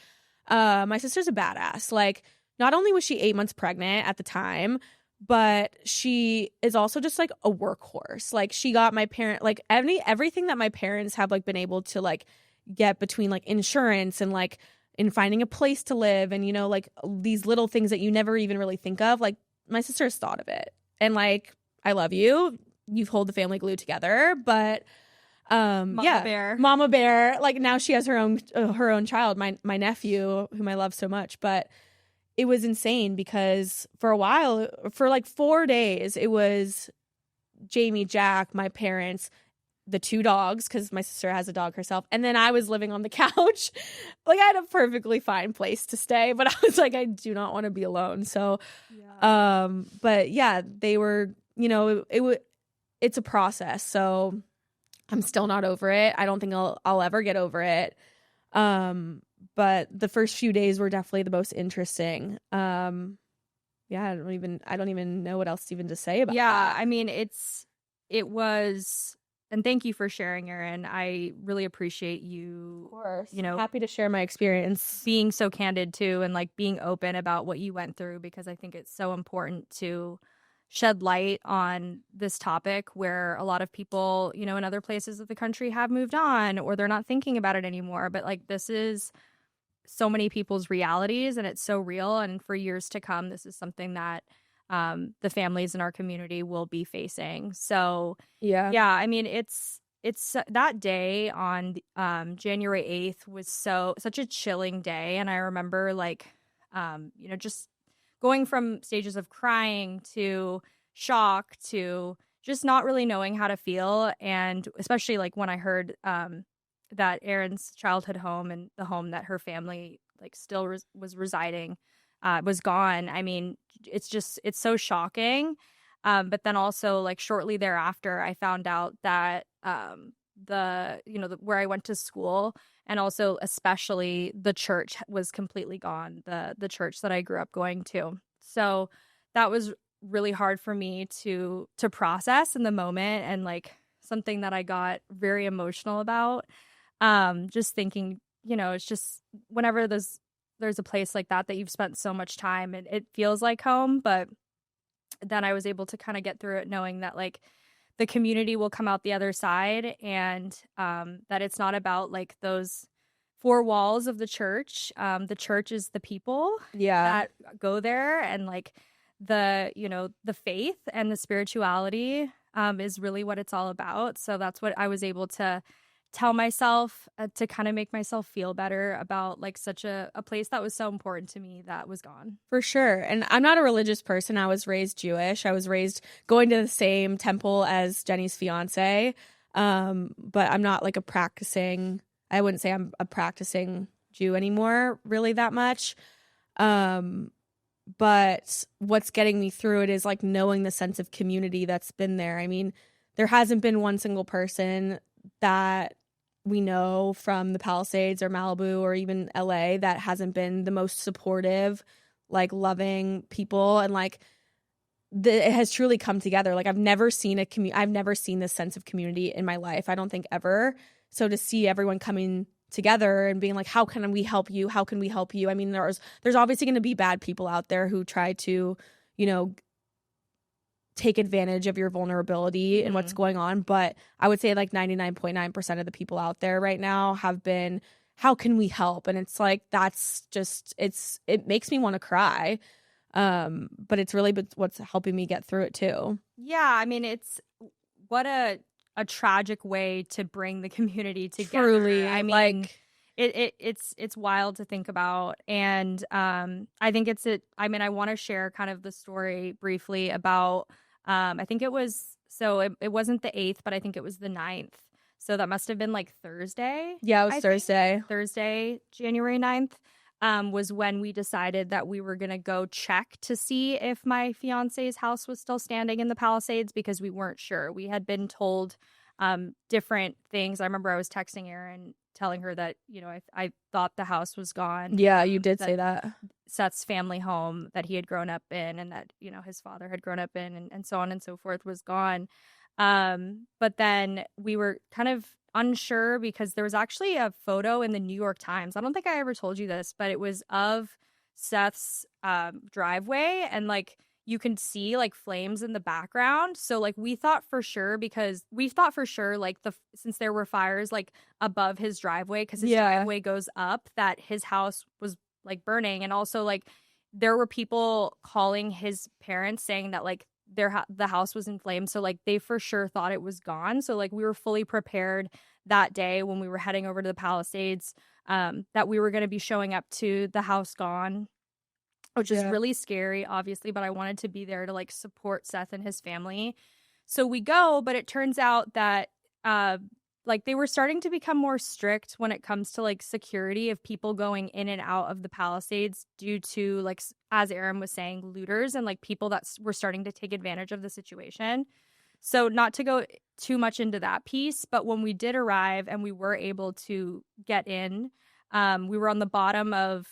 My sister's a badass. Like not only was she 8 months pregnant at the time, but she is also just like a workhorse. Like she got my parent, like everything that my parents have like been able to like get between like insurance and like in finding a place to live and, you know, like these little things that you never even really think of. Like my sister has thought of it. And like, I love you. You've held the family glue together, but Mama Bear. Like now she has her own child, my nephew, whom I love so much. But it was insane because for a while, for like 4 days, it was Jamie, Jack, my parents, the 2 dogs, because my sister has a dog herself. And then I was living on the couch. Like I had a perfectly fine place to stay, but I was like, I do not want to be alone. So, but yeah, they were, you know, it's a process. So I'm still not over it. I don't think I'll ever get over it. But the first few days were definitely the most interesting. I don't even know what else even to say about that. Yeah, I mean, it was, and thank you for sharing, Erin. I really appreciate you. Of course. You know, happy to share my experience. Being so candid too, and like being open about what you went through, because I think it's so important to shed light on this topic where a lot of people, you know, in other places of the country have moved on or they're not thinking about it anymore. But like this is so many people's realities and it's so real. And for years to come, this is something that the families in our community will be facing. So yeah, I mean, it's that day on January 8th was such a chilling day. And I remember like, you know, just going from stages of crying to shock to just not really knowing how to feel. And especially like when I heard that Erin's childhood home and the home that her family like still was residing was gone. I mean, it's so shocking. But then also like shortly thereafter, I found out that where I went to school and also especially the church was completely gone. The church that I grew up going to. So that was really hard for me to process in the moment, and like something that I got very emotional about. Just thinking, it's just whenever there's a place like that you've spent so much time, and it feels like home. But then I was able to kind of get through it knowing that like the community will come out the other side, and that it's not about like those four walls of the church. The church is the people Yeah, that go there, and like the faith and the spirituality is really what it's all about. So that's what I was able to tell myself, to kind of make myself feel better about like such a place that was so important to me that was gone. for sure. And I'm not a religious person. I was raised Jewish. I was raised going to the same temple as Jenny's fiance. But I'm not like I wouldn't say I'm a practicing Jew anymore, really that much. But what's getting me through it is like knowing the sense of community that's been there. I mean, there hasn't been one single person that we know from the Palisades or Malibu or even LA that hasn't been the most supportive, like loving people. And like it has truly come together. Like I've never seen this sense of community in my life. I don't think ever. So to see everyone coming together and being like, how can we help you? How can we help you? I mean, there's obviously going to be bad people out there who try to, take advantage of your vulnerability and what's going on. But I would say like 99.9% of the people out there right now have been, how can we help? And it's like, that's just, it makes me want to cry. But it's really what's helping me get through it too. Yeah. I mean, it's what a tragic way to bring the community together. Truly. I mean, like it's wild to think about. And I think I want to share kind of the story briefly about I think it was, so it wasn't the 8th, but I think it was the 9th. So that must have been like Thursday. Yeah, it was Thursday. Thursday, January 9th, was when we decided that we were going to go check to see if my fiance's house was still standing in the Palisades, because we weren't sure. We had been told different things. I remember I was texting Erin telling her that, I thought the house was gone. Yeah, you did say that. Seth's family home that he had grown up in, and that, his father had grown up in, and so on and so forth, was gone. But then we were kind of unsure because there was actually a photo in the New York Times. I don't think I ever told you this, but it was of Seth's driveway, and like you can see like flames in the background. So like we thought for sure like since there were fires like above his driveway, because his driveway goes up, that his house was like burning. And also like there were people calling his parents saying that like the house was in flames. So like they for sure thought it was gone. So like we were fully prepared that day when we were heading over to the Palisades, that we were going to be showing up to the house gone, which is really scary, obviously, but I wanted to be there to like support Seth and his family. So we go, but it turns out that like they were starting to become more strict when it comes to like security of people going in and out of the Palisades, due to like, as Erin was saying, looters and like people that were starting to take advantage of the situation. So not to go too much into that piece, but when we did arrive and we were able to get in, we were on the bottom of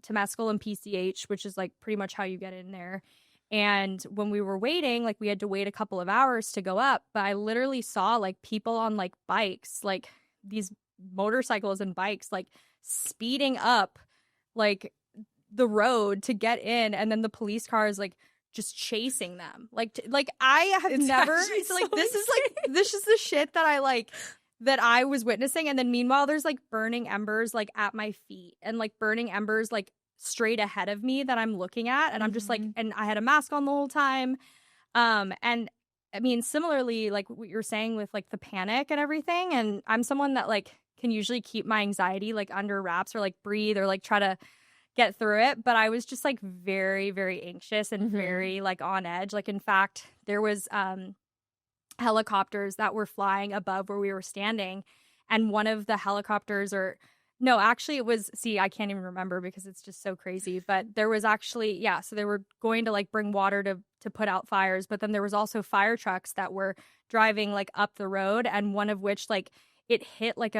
Temescal and PCH, which is like pretty much how you get in there. And when we were waiting, like we had to wait a couple of hours to go up, but I literally saw like people on like bikes, like these motorcycles and bikes, like speeding up like the road to get in, and then the police cars like just chasing them. Like I have never. It's like this is the shit that I like, that I was witnessing. And then meanwhile, there's like burning embers like at my feet, and like burning embers like straight ahead of me that I'm looking at. And I'm just like, and I had a mask on the whole time. And I mean, similarly, like what you're saying with like the panic and everything. And I'm someone that like can usually keep my anxiety like under wraps, or like breathe, or like try to get through it. But I was just like very, very anxious and very like on edge. Like, in fact, there was helicopters that were flying above where we were standing, and one of the helicopters, or no, actually it was, see, I can't even remember because it's just so crazy, but there was actually, so they were going to like bring water to put out fires, but then there was also fire trucks that were driving like up the road, and one of which like it hit like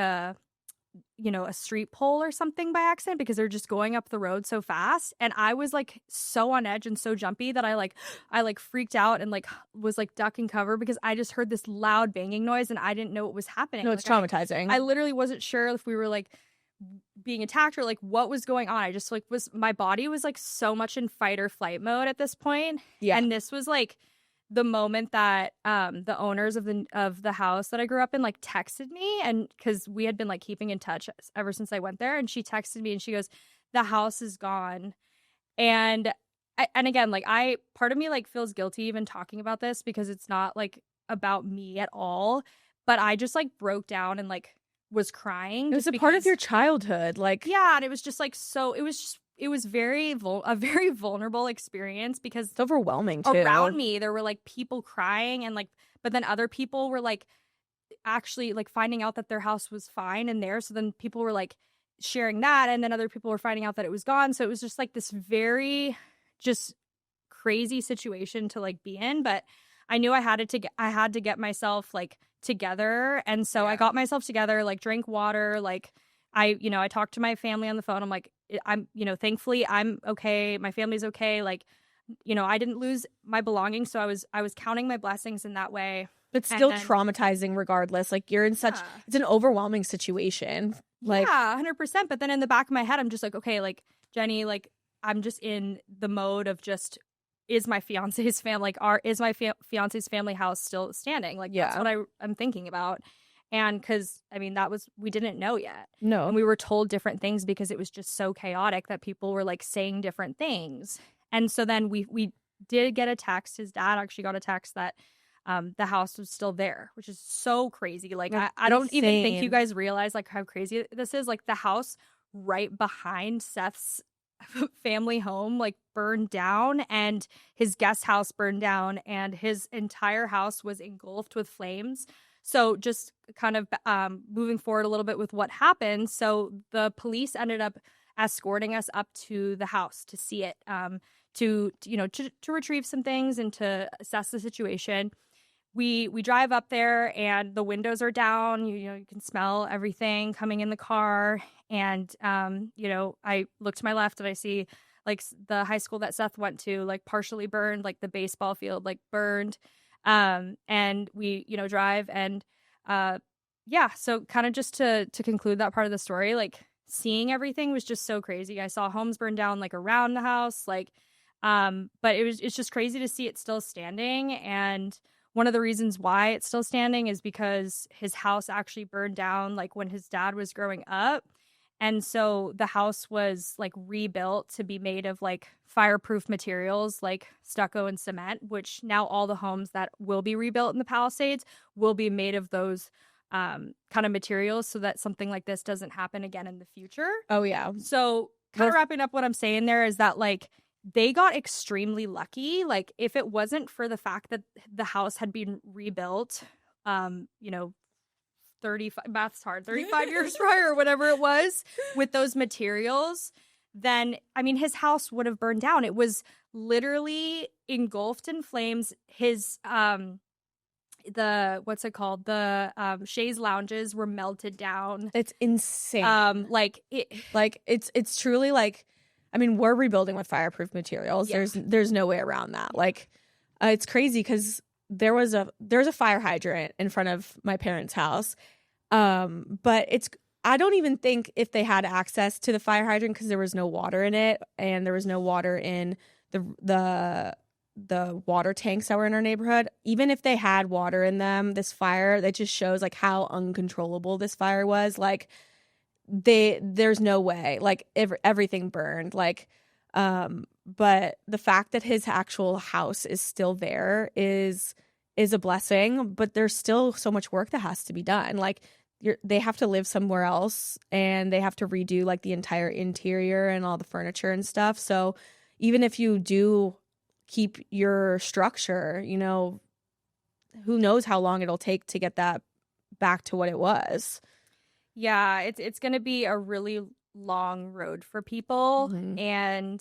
a street pole or something by accident because they're just going up the road so fast. And I was like so on edge and so jumpy that I freaked out and like was like duck and cover because I just heard this loud banging noise and I didn't know what was happening. No, it's Like traumatizing. I literally wasn't sure if we were like being attacked or like what was going on. I just like my body was like so much in fight or flight mode at this point. Yeah. And this was like the moment that the owners of the house that I grew up in like texted me, and because we had been like keeping in touch ever since I went there, and she texted me and she goes, "The house is gone." And and again, like part of me like feels guilty even talking about this because it's not like about me at all, but I just like broke down and like was crying. It was a part of your childhood. Like, yeah, and it was just like so it was a very vulnerable experience because it's overwhelming too. around me there were like people crying and like, but then other people were like actually like finding out that their house was fine and there, so then people were like sharing that, and then other people were finding out that it was gone. So it was just like this very just crazy situation to like be in. But I knew I had to get myself like together, and so I got myself together, like drank water, like I talked to my family on the phone. I'm like, I'm thankfully I'm okay, my family's okay, like I didn't lose my belongings, so I was counting my blessings in that way. But still traumatizing regardless. Like you're in such it's an overwhelming situation. Like, yeah, 100%. But then in the back of my head I'm just like, okay, like Jenny, like I'm just in the mode of just, is my fiance's family is my fiance's family house still standing? Like that's what I'm thinking about. And because I mean we didn't know yet. No. And we were told different things because it was just so chaotic that people were like saying different things. And so then we did get a text. His dad actually got a text that the house was still there, which is so crazy. Like I don't even think you guys realize like how crazy this is. Like the house right behind Seth's family home like burned down, and his guest house burned down, and his entire house was engulfed with flames. So just kind of moving forward a little bit with what happened. So the police ended up escorting us up to the house to see it, to retrieve some things and to assess the situation. We drive up there and the windows are down. You can smell everything coming in the car. And I look to my left and I see like the high school that Seth went to like partially burned, like the baseball field like burned. And we drive and so kind of just to conclude that part of the story, like seeing everything was just so crazy. I saw homes burn down like around the house, like but it's just crazy to see it still standing. And one of the reasons why it's still standing is because his house actually burned down like when his dad was growing up. And so the house was like rebuilt to be made of like fireproof materials like stucco and cement, which now all the homes that will be rebuilt in the Palisades will be made of those kind of materials so that something like this doesn't happen again in the future. Oh, yeah. So kind of wrapping up what I'm saying there is that like they got extremely lucky. Like if it wasn't for the fact that the house had been rebuilt, 35 years prior or whatever it was with those materials, then I mean his house would have burned down. It was literally engulfed in flames. His the what's it called? The chaise lounges were melted down. It's insane. It's truly like, I mean, we're rebuilding with fireproof materials. Yeah. There's no way around that. Like, it's crazy because there's a fire hydrant in front of my parents' house. But I don't even think if they had access to the fire hydrant because there was no water in it and there was no water in the water tanks that were in our neighborhood. Even if they had water in them, this fire, that just shows like how uncontrollable this fire was. Like, there's no way, like everything burned, like but the fact that his actual house is still there is a blessing, but there's still so much work that has to be done. Like they have to live somewhere else and they have to redo like the entire interior and all the furniture and stuff. So even if you do keep your structure, who knows how long it'll take to get that back to what it was. Yeah, it's going to be a really long road for people. Mm-hmm. And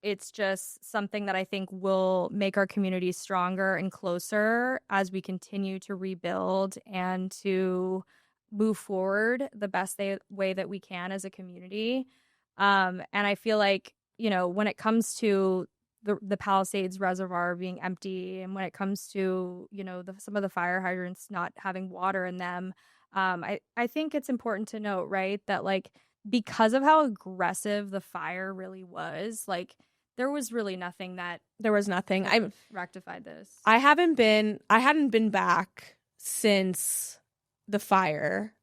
it's just something that I think will make our community stronger and closer as we continue to rebuild and to move forward the best way that we can as a community. And I feel like, when it comes to the Palisades Reservoir being empty, and when it comes to, some of the fire hydrants not having water in them, I think it's important to note, right, that like because of how aggressive the fire really was, like there was really nothing that There was nothing. could have rectified this. I hadn't been back since the fire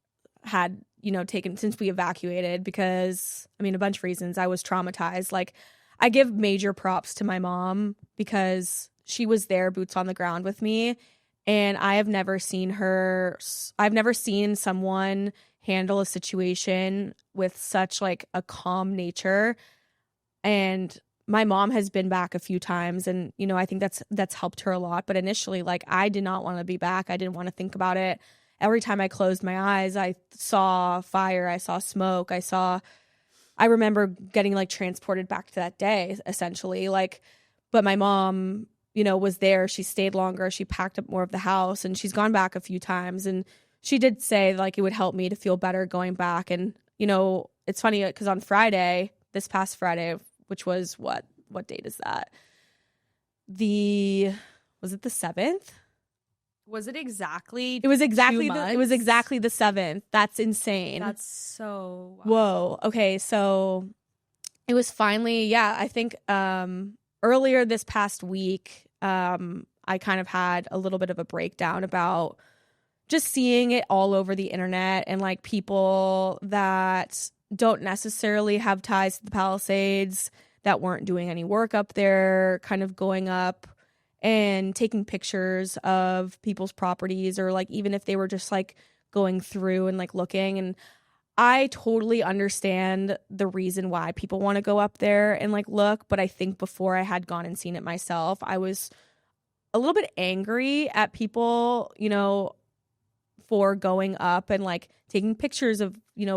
had, taken, since we evacuated, because I mean, a bunch of reasons. I was traumatized. Like, I give major props to my mom because she was there, boots on the ground with me, and I've never seen someone handle a situation with such like a calm nature. And my mom has been back a few times, and I think that's helped her a lot. But initially, like, I did not want to be back. I didn't want to think about it. Every time I closed my eyes, I saw fire, I saw smoke, I remember getting like transported back to that day, essentially. Like, but my mom, was there. She stayed longer. She packed up more of the house, and she's gone back a few times. And she did say like it would help me to feel better going back. And it's funny because on Friday, this past Friday, which was what date is that? Was it the 7th? Was it exactly? It was exactly 2 months? it was exactly the 7th. That's insane. That's so wild. Whoa. Okay, so it was finally, yeah, I think earlier this past week, I kind of had a little bit of a breakdown about just seeing it all over the internet, and like people that don't necessarily have ties to the Palisades, that weren't doing any work up there, kind of going up and taking pictures of people's properties, or like even if they were just like going through and like looking. And I totally understand the reason why people want to go up there and like look, but I think before I had gone and seen it myself, I was a little bit angry at people, for going up and like taking pictures of,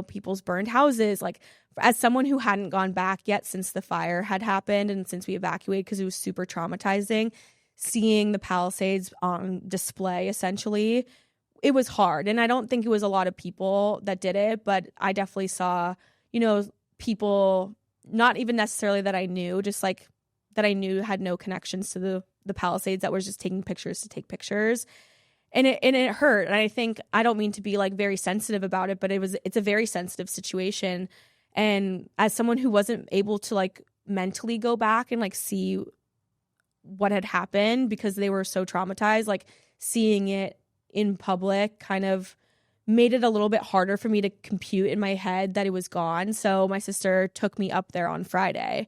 people's burned houses. Like, as someone who hadn't gone back yet since the fire had happened and since we evacuated, because it was super traumatizing, seeing the Palisades on display, essentially, it was hard. And I don't think it was a lot of people that did it, but I definitely saw, people, not even necessarily that I knew, just like that I knew had no connections to the Palisades, that was just taking pictures to take pictures. And it hurt. And I think, I don't mean to be like very sensitive about it, but it's a very sensitive situation. And as someone who wasn't able to like mentally go back and like see what had happened because they were so traumatized, like seeing it in public kind of made it a little bit harder for me to compute in my head that it was gone. So my sister took me up there on Friday,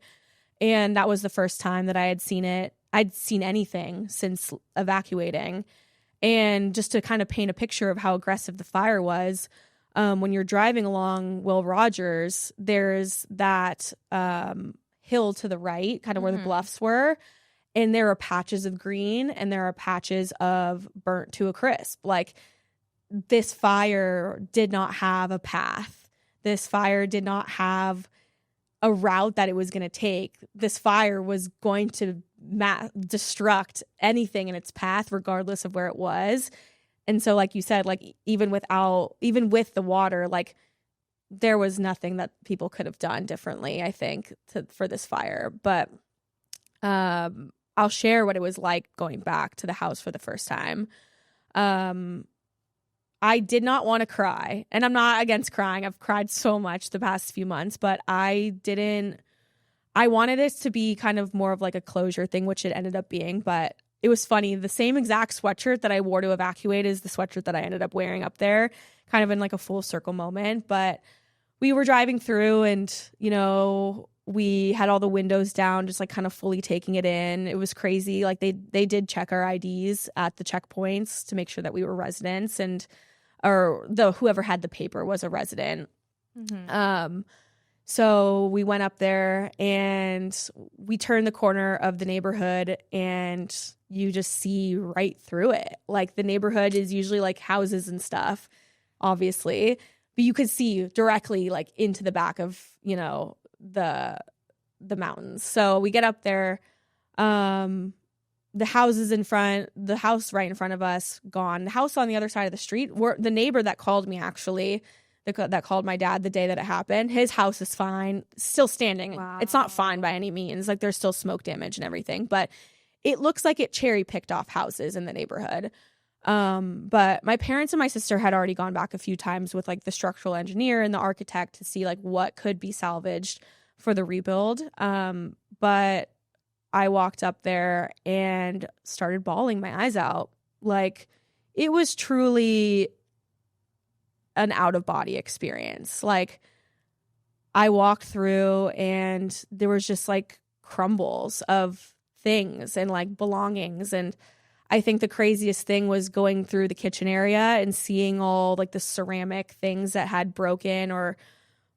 and that was the first time that I had seen it. I'd seen anything since evacuating. And just to kind of paint a picture of how aggressive the fire was, when you're driving along Will Rogers, there's that hill to the right, kind of where the bluffs were, and there are patches of green and there are patches of burnt to a crisp. Like, this fire did not have a path. This fire did not have a route that it was going to take. This fire was going to destruct anything in its path, regardless of where it was. And so, like you said, like even with the water, like there was nothing that people could have done differently, I think, for this fire. But I'll share what it was like going back to the house for the first time. I did not want to cry, and I'm not against crying. I've cried so much the past few months, but I wanted it to be kind of more of like a closure thing, which it ended up being. But it was funny. The same exact sweatshirt that I wore to evacuate is the sweatshirt that I ended up wearing up there, kind of in like a full circle moment. But we were driving through, and, we had all the windows down, just like kind of fully taking it in. It was crazy. Like they did check our IDs at the checkpoints to make sure that we were residents, or whoever had the paper was a resident. Mm-hmm. So we went up there and we turned the corner of the neighborhood, and you just see right through it. Like, the neighborhood is usually like houses and stuff, obviously, but you could see directly like into the back of, the mountains. So we get up there. the houses in front, the house right in front of us, gone. The house on the other side of the street, the neighbor that called me, actually, that called my dad the day that it happened, his house is fine, still standing. Wow. It's not fine by any means. Like, there's still smoke damage and everything, but it looks like it cherry picked off houses in the neighborhood. But my parents and my sister had already gone back a few times with like the structural engineer and the architect to see like what could be salvaged for the rebuild. But I walked up there and started bawling my eyes out. Like, it was truly an out-of-body experience. Like, I walked through and there was just like crumbles of things and like belongings. And I think the craziest thing was going through the kitchen area and seeing all like the ceramic things that had broken, or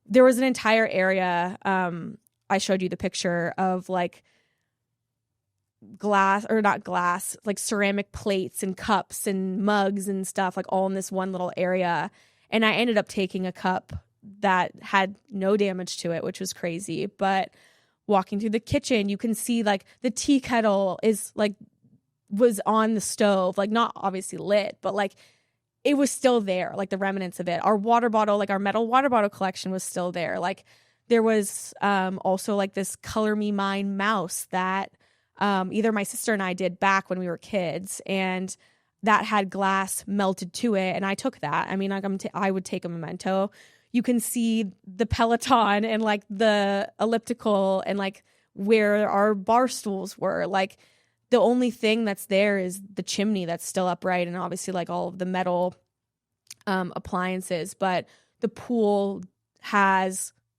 there was an entire area. I showed you the picture of like glass, or not glass, like ceramic plates and cups and mugs and stuff, like all in this one little area. And I ended up taking a cup that had no damage to it, which was crazy. But walking through the kitchen, you can see like the tea kettle was on the stove, like not obviously lit, but like it was still there, like the remnants of it. Our water bottle, like our metal water bottle collection was still there. Like, there was also like this Color Me Mine mouse that either my sister and I did back when we were kids, and that had glass melted to it, and I took that. I mean, like I would take a memento. You can see the Peloton and like the elliptical and like where our bar stools were. Like, the only thing that's there is the chimney that's still upright, and obviously like all of the metal appliances. But the pool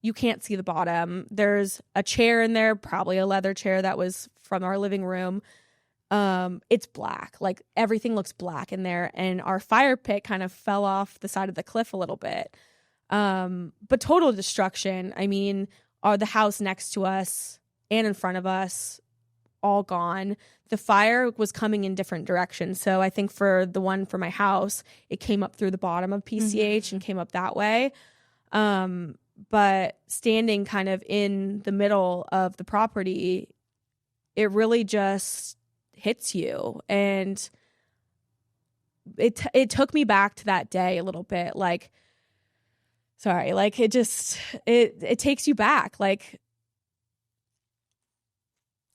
you can't see the bottom. There's a chair in there, probably a leather chair that was from our living room. It's black. Like, everything looks black in there. And our fire pit kind of fell off the side of the cliff a little bit. But total destruction. I mean, the house next to us and in front of us, all gone. The fire was coming in different directions. So I think for the one for my house, it came up through the bottom of PCH and came up that way. But standing kind of in the middle of the property, it really just hits you. And it took me back to that day a little bit. Like, sorry, like it takes you back. Like,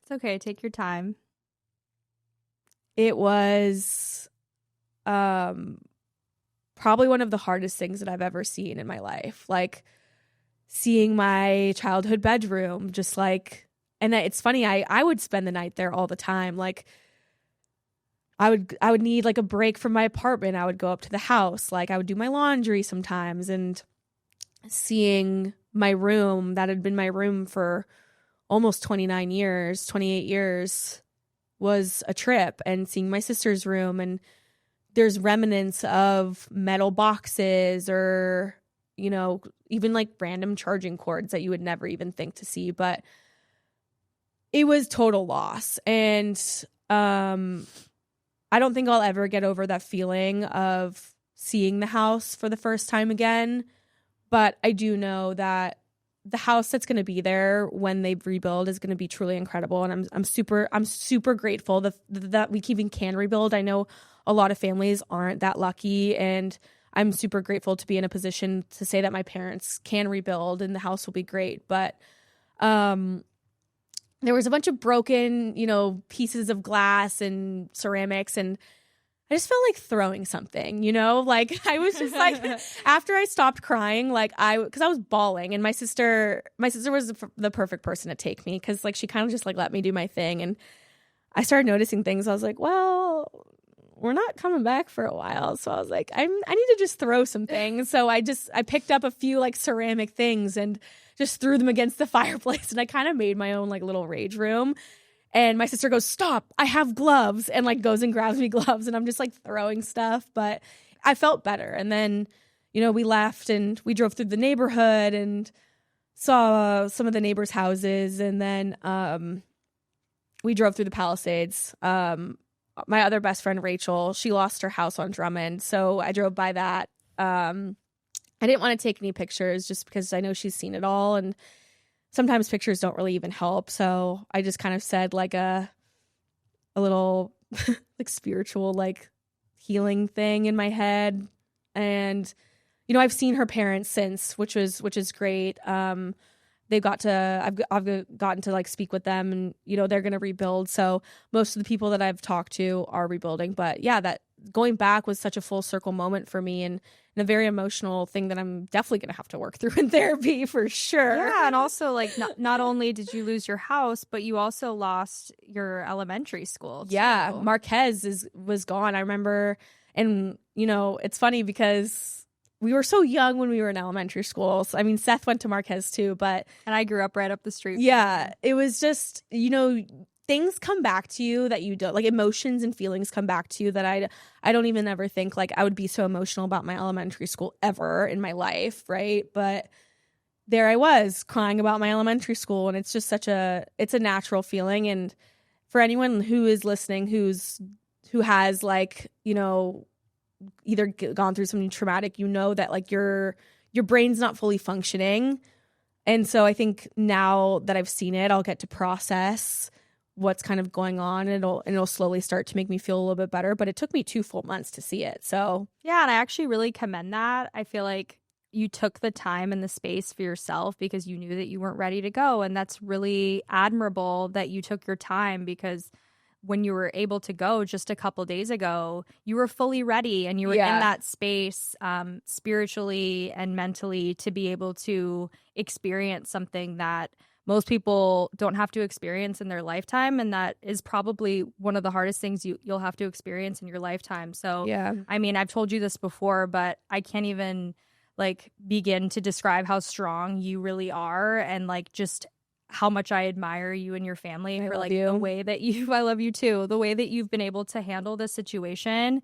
it's okay. Take your time. It was probably one of the hardest things that I've ever seen in my life. Like, seeing my childhood bedroom, just like, and it's funny, I would spend the night there all the time. Like, I would need like a break from my apartment. I would go up to the house. Like, I would do my laundry sometimes, and seeing my room that had been my room for almost 28 years was a trip. And seeing my sister's room, and there's remnants of metal boxes, or, you know, even like random charging cords that you would never even think to see. But it was total loss. And I don't think I'll ever get over that feeling of seeing the house for the first time again. But I do know that the house that's going to be there when they rebuild is going to be truly incredible. And I'm super grateful that we even can rebuild. I know a lot of families aren't that lucky, and I'm super grateful to be in a position to say that my parents can rebuild and the house will be great. But there was a bunch of broken, pieces of glass and ceramics, and I just felt like throwing something, like I was just like, after I stopped crying, like because I was bawling, and my sister was the perfect person to take me, because like she kind of just like let me do my thing. And I started noticing things. I was like, well, we're not coming back for a while. So I was like, I need to just throw some things. So I picked up a few like ceramic things and just threw them against the fireplace. And I kind of made my own like little rage room. And my sister goes, stop, I have gloves, and like goes and grabs me gloves, and I'm just like throwing stuff. But I felt better. And then, we left and we drove through the neighborhood and saw some of the neighbors' houses. And then we drove through the Palisades. My other best friend, Rachel, she lost her house on Drummond. So I drove by that. I didn't want to take any pictures just because I know she's seen it all. And sometimes pictures don't really even help. So I just kind of said like a a little like spiritual, like healing thing in my head. And, you know, I've seen her parents since, which is great. They've got to, I've gotten to like speak with them, and, you know, they're going to rebuild. So most of the people that I've talked to are rebuilding, but yeah, that going back was such a full circle moment for me, and a very emotional thing that I'm definitely going to have to work through in therapy for sure. Yeah, and also like not only did you lose your house, but you also lost your elementary school too. Yeah, Marquez was gone. I remember, and you know, it's funny because we were so young when we were in elementary school. So, I mean, Seth went to Marquez too, but and I grew up right up the street. Yeah, it was just, you know, things come back to you that you don't, like emotions and feelings come back to you that I don't even ever think like I would be so emotional about my elementary school ever in my life, right? But there I was crying about my elementary school, and it's just it's a natural feeling. And for anyone who is listening who has like, you know, either gone through something traumatic, you know that like your brain's not fully functioning. And so I think now that I've seen it, I'll get to process what's kind of going on, and it'll slowly start to make me feel a little bit better. But it took me 2 full months to see it. So yeah, and I actually really commend that. I feel like you took the time and the space for yourself because you knew that you weren't ready to go. And that's really admirable that you took your time, because when you were able to go just a couple days ago, you were fully ready, and you were in that space spiritually and mentally to be able to experience something that most people don't have to experience in their lifetime. And that is probably one of the hardest things you'll have to experience in your lifetime. So, yeah, I mean, I've told you this before, but I can't even like begin to describe how strong you really are, and like just how much I admire you and your family for like the way that I love you too, the way that you've been able to handle this situation.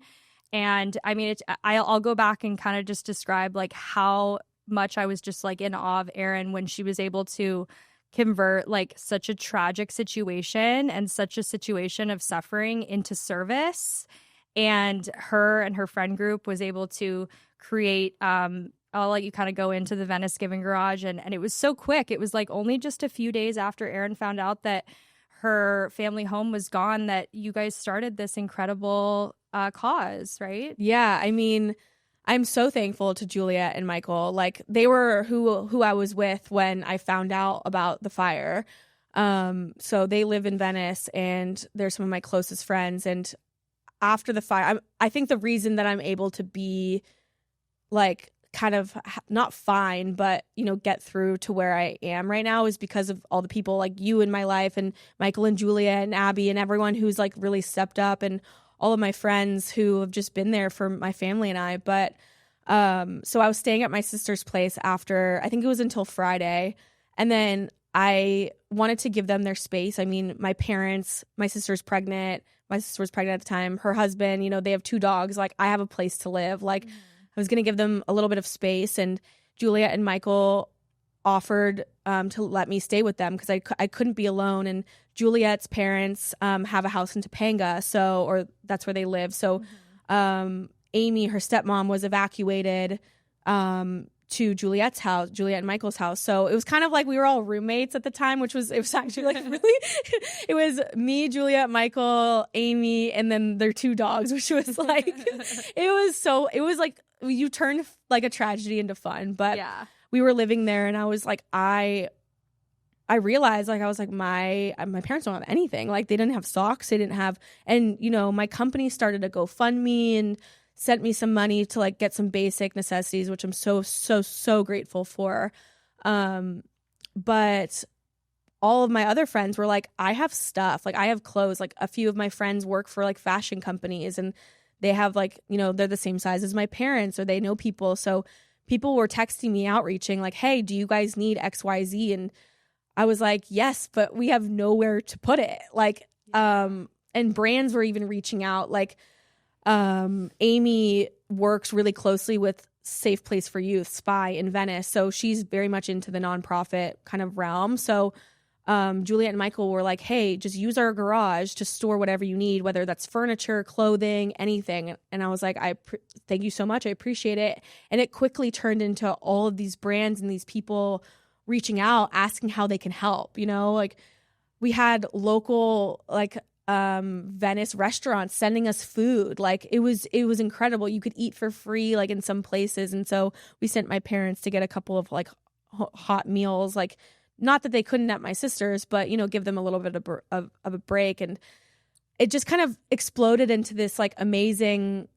And I mean, I'll go back and kind of just describe like how much I was just like in awe of Erin when she was able to convert like such a tragic situation and such a situation of suffering into service. And her friend group was able to create I'll let you kind of go into the Venice Giving Garage. And it was so quick. It was like only just a few days after Erin found out that her family home was gone that you guys started this incredible cause, right? Yeah. I mean, I'm so thankful to Juliet and Michael. Like, they were who I was with when I found out about the fire. So they live in Venice, and they're some of my closest friends. And after the fire, I think the reason that I'm able to be like kind of not fine, but, you know, get through to where I am right now is because of all the people like you in my life, and Michael and Julia and Abby and everyone who's like really stepped up, and all of my friends who have just been there for my family and I. But so I was staying at my sister's place after, I think it was until Friday, and then I wanted to give them their space. I mean, my parents, my sister was pregnant at the time, her husband, you know, they have 2 dogs. Like, I have a place to live. Like, I was going to give them a little bit of space, and Juliet and Michael offered to let me stay with them because I couldn't be alone. And Juliet's parents have a house in Topanga, or that's where they live. So Amy, her stepmom, was evacuated to Juliet and Michael's house. So it was kind of like we were all roommates at the time, it was actually like really, it was me, Juliet, Michael, Amy, and then their 2 dogs, which was like, it was like, you turned like a tragedy into fun. But yeah, we were living there, and I was like, I realized, like, I was like, my parents don't have anything. Like, they didn't have socks, they didn't have, and, you know, my company started a GoFundMe and sent me some money to like get some basic necessities, which I'm so grateful for. But all of my other friends were like, I have stuff, like I have clothes. Like, a few of my friends work for like fashion companies, and they have like, you know, they're the same size as my parents, or they know people. So people were texting me, outreaching like, hey, do you guys need XYZ? And I was like, yes, but we have nowhere to put it. Like, and brands were even reaching out. Like, Amy works really closely with Safe Place for Youth, SPY, in Venice. So she's very much into the nonprofit kind of realm. So Juliet and Michael were like, hey, just use our garage to store whatever you need, whether that's furniture, clothing, anything. And I was like, thank you so much. I appreciate it. And it quickly turned into all of these brands and these people reaching out, asking how they can help. You know, like, we had local, like, Venice restaurants sending us food. Like it was incredible. You could eat for free like in some places. And so we sent my parents to get a couple of like hot meals, like not that they couldn't at my sister's, but you know, give them a little bit of a break. And it just kind of exploded into this like amazing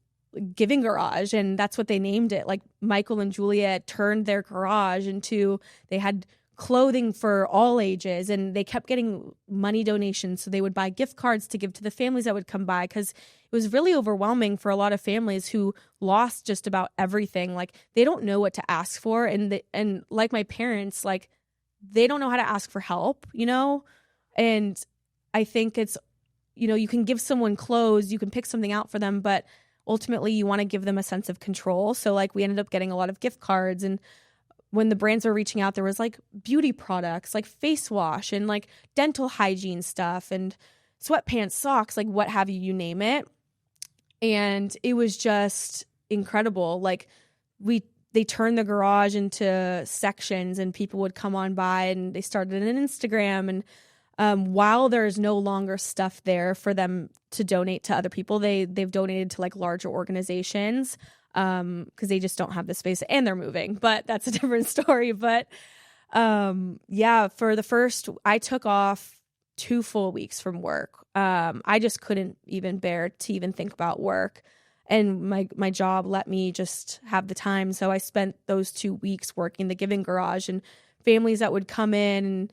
giving garage, and that's what they named it. Like Michael and Julia turned their garage into, they had clothing for all ages, and they kept getting money donations, so they would buy gift cards to give to the families that would come by, because it was really overwhelming for a lot of families who lost just about everything. Like they don't know what to ask for, and like my parents, like they don't know how to ask for help, you know. And I think it's, you know, you can give someone clothes, you can pick something out for them, but ultimately you want to give them a sense of control. So like we ended up getting a lot of gift cards, and when the brands were reaching out, there was like beauty products, like face wash and like dental hygiene stuff and sweatpants, socks, like what have you, you name it. And it was just incredible. Like they turned the garage into sections, and people would come on by, and they started an Instagram. And while there's no longer stuff there for them to donate to other people, they've donated to like larger organizations, because they just don't have the space, and they're moving, but that's a different story. But yeah, for the first, I took off 2 full weeks from work. I just couldn't even bear to even think about work, and my job let me just have the time. So I spent those 2 weeks working the Giving Garage, and families that would come in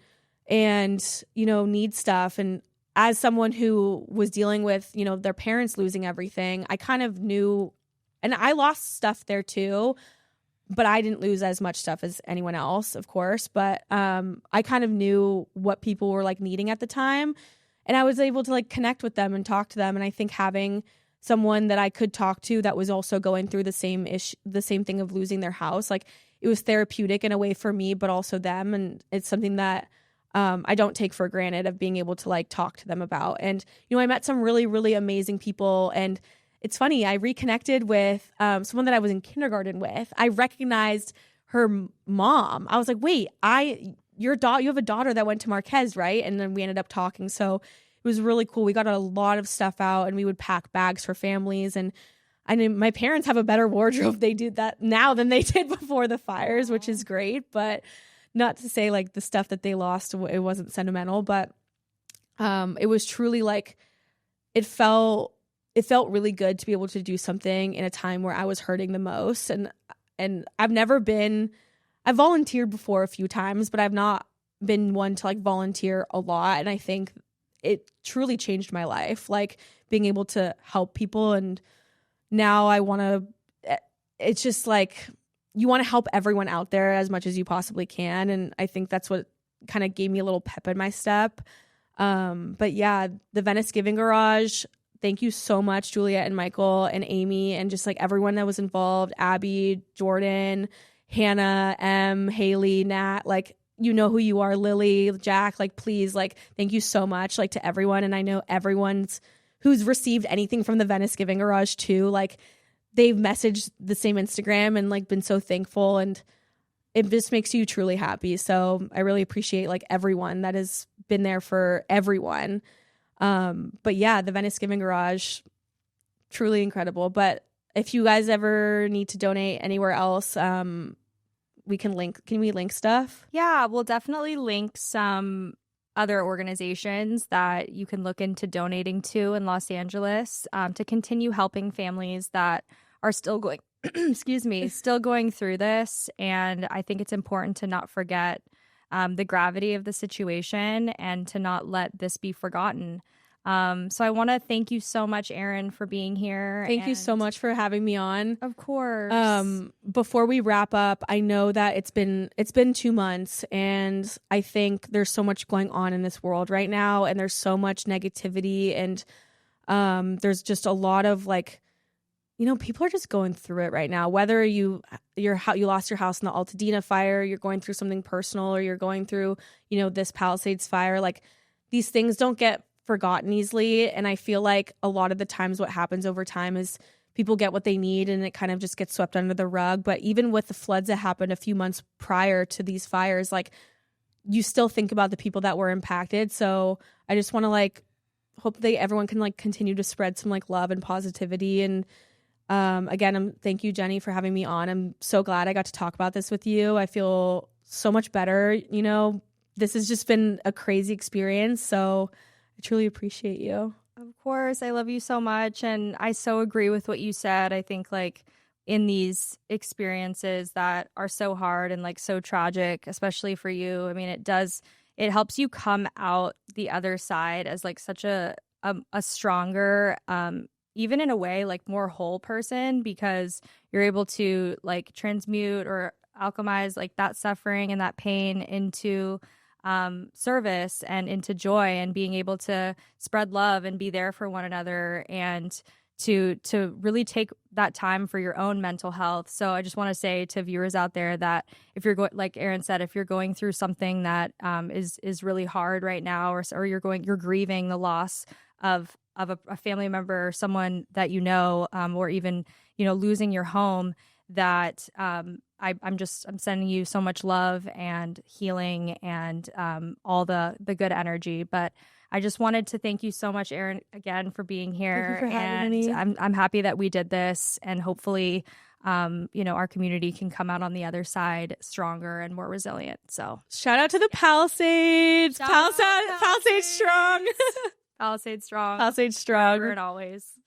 and you know, need stuff. And as someone who was dealing with, you know, their parents losing everything, I kind of knew. And I lost stuff there too, but I didn't lose as much stuff as anyone else, of course. But I kind of knew what people were like needing at the time. And I was able to like connect with them and talk to them. And I think having someone that I could talk to that was also going through the same issue, the same thing of losing their house, like it was therapeutic in a way for me, but also them. And it's something that I don't take for granted, of being able to like talk to them about. And, you know, I met some really, really amazing people. And it's funny, I reconnected with someone that I was in kindergarten with. I recognized her mom. I was like, wait, you have a daughter that went to Marquez, right? And then we ended up talking. So it was really cool. We got a lot of stuff out, and we would pack bags for families. And I mean, my parents have a better wardrobe. They do that now than they did before the fires, which is great. But not to say like the stuff that they lost, it wasn't sentimental, but it was truly like, it felt really good to be able to do something in a time where I was hurting the most. And I've volunteered before a few times, but I've not been one to like volunteer a lot. And I think it truly changed my life, like being able to help people. And now it's just like, you want to help everyone out there as much as you possibly can. And I think that's what kind of gave me a little pep in my step. But yeah, the Venice Giving Garage, thank you so much, Julia and Michael and Amy, and just like everyone that was involved, Abby, Jordan, Hannah, Haley, Nat, like, you know who you are, Lily, Jack, like, please, like, thank you so much, like, to everyone. And I know who's received anything from the Venice Giving Garage too, like, they've messaged the same Instagram and like been so thankful, and it just makes you truly happy. So I really appreciate like everyone that has been there for everyone. But yeah, the Venice Giving Garage, truly incredible. But if you guys ever need to donate anywhere else, can we link stuff? Yeah, we'll definitely link some other organizations that you can look into donating to in Los Angeles, to continue helping families that are still going still going through this. And I think it's important to not forget the gravity of the situation, and to not let this be forgotten. So I want to thank you so much, Erin, for being here. Thank you so much for having me on. Of course. Before we wrap up, I know that it's been 2 months, and I think there's so much going on in this world right now, and there's so much negativity, and there's just a lot of like, you know, people are just going through it right now. Whether you lost your house in the Altadena fire, you're going through something personal, or you're going through, you know, this Palisades fire, like these things don't get forgotten easily. And I feel like a lot of the times what happens over time is people get what they need, and it kind of just gets swept under the rug. But even with the floods that happened a few months prior to these fires, like, you still think about the people that were impacted. So I just want to like hope everyone can like continue to spread some like love and positivity. And again, thank you, Jenny, for having me on. I'm so glad I got to talk about this with you. I feel so much better. You know, this has just been a crazy experience. So I truly appreciate you. Of course. I love you so much. And I so agree with what you said. I think like in these experiences that are so hard and like so tragic, especially for you, I mean, it helps you come out the other side as like such a stronger, even in a way, like more whole person, because you're able to like transmute or alchemize like that suffering and that pain into service and into joy, and being able to spread love and be there for one another, and to really take that time for your own mental health. So I just want to say to viewers out there that if you're going, like Erin said, if you're going through something that is really hard right now, or you're you're grieving the loss of a family member or someone that you know, or even, you know, losing your home, that I'm sending you so much love and healing and all the good energy. But I just wanted to thank you so much, Erin, again for being here. Thank you for having me. I'm happy that we did this, and hopefully, you know, our community can come out on the other side stronger and more resilient. So shout out to the Palisades. Palisades strong. Palisades strong. Palisades strong. Forever and always.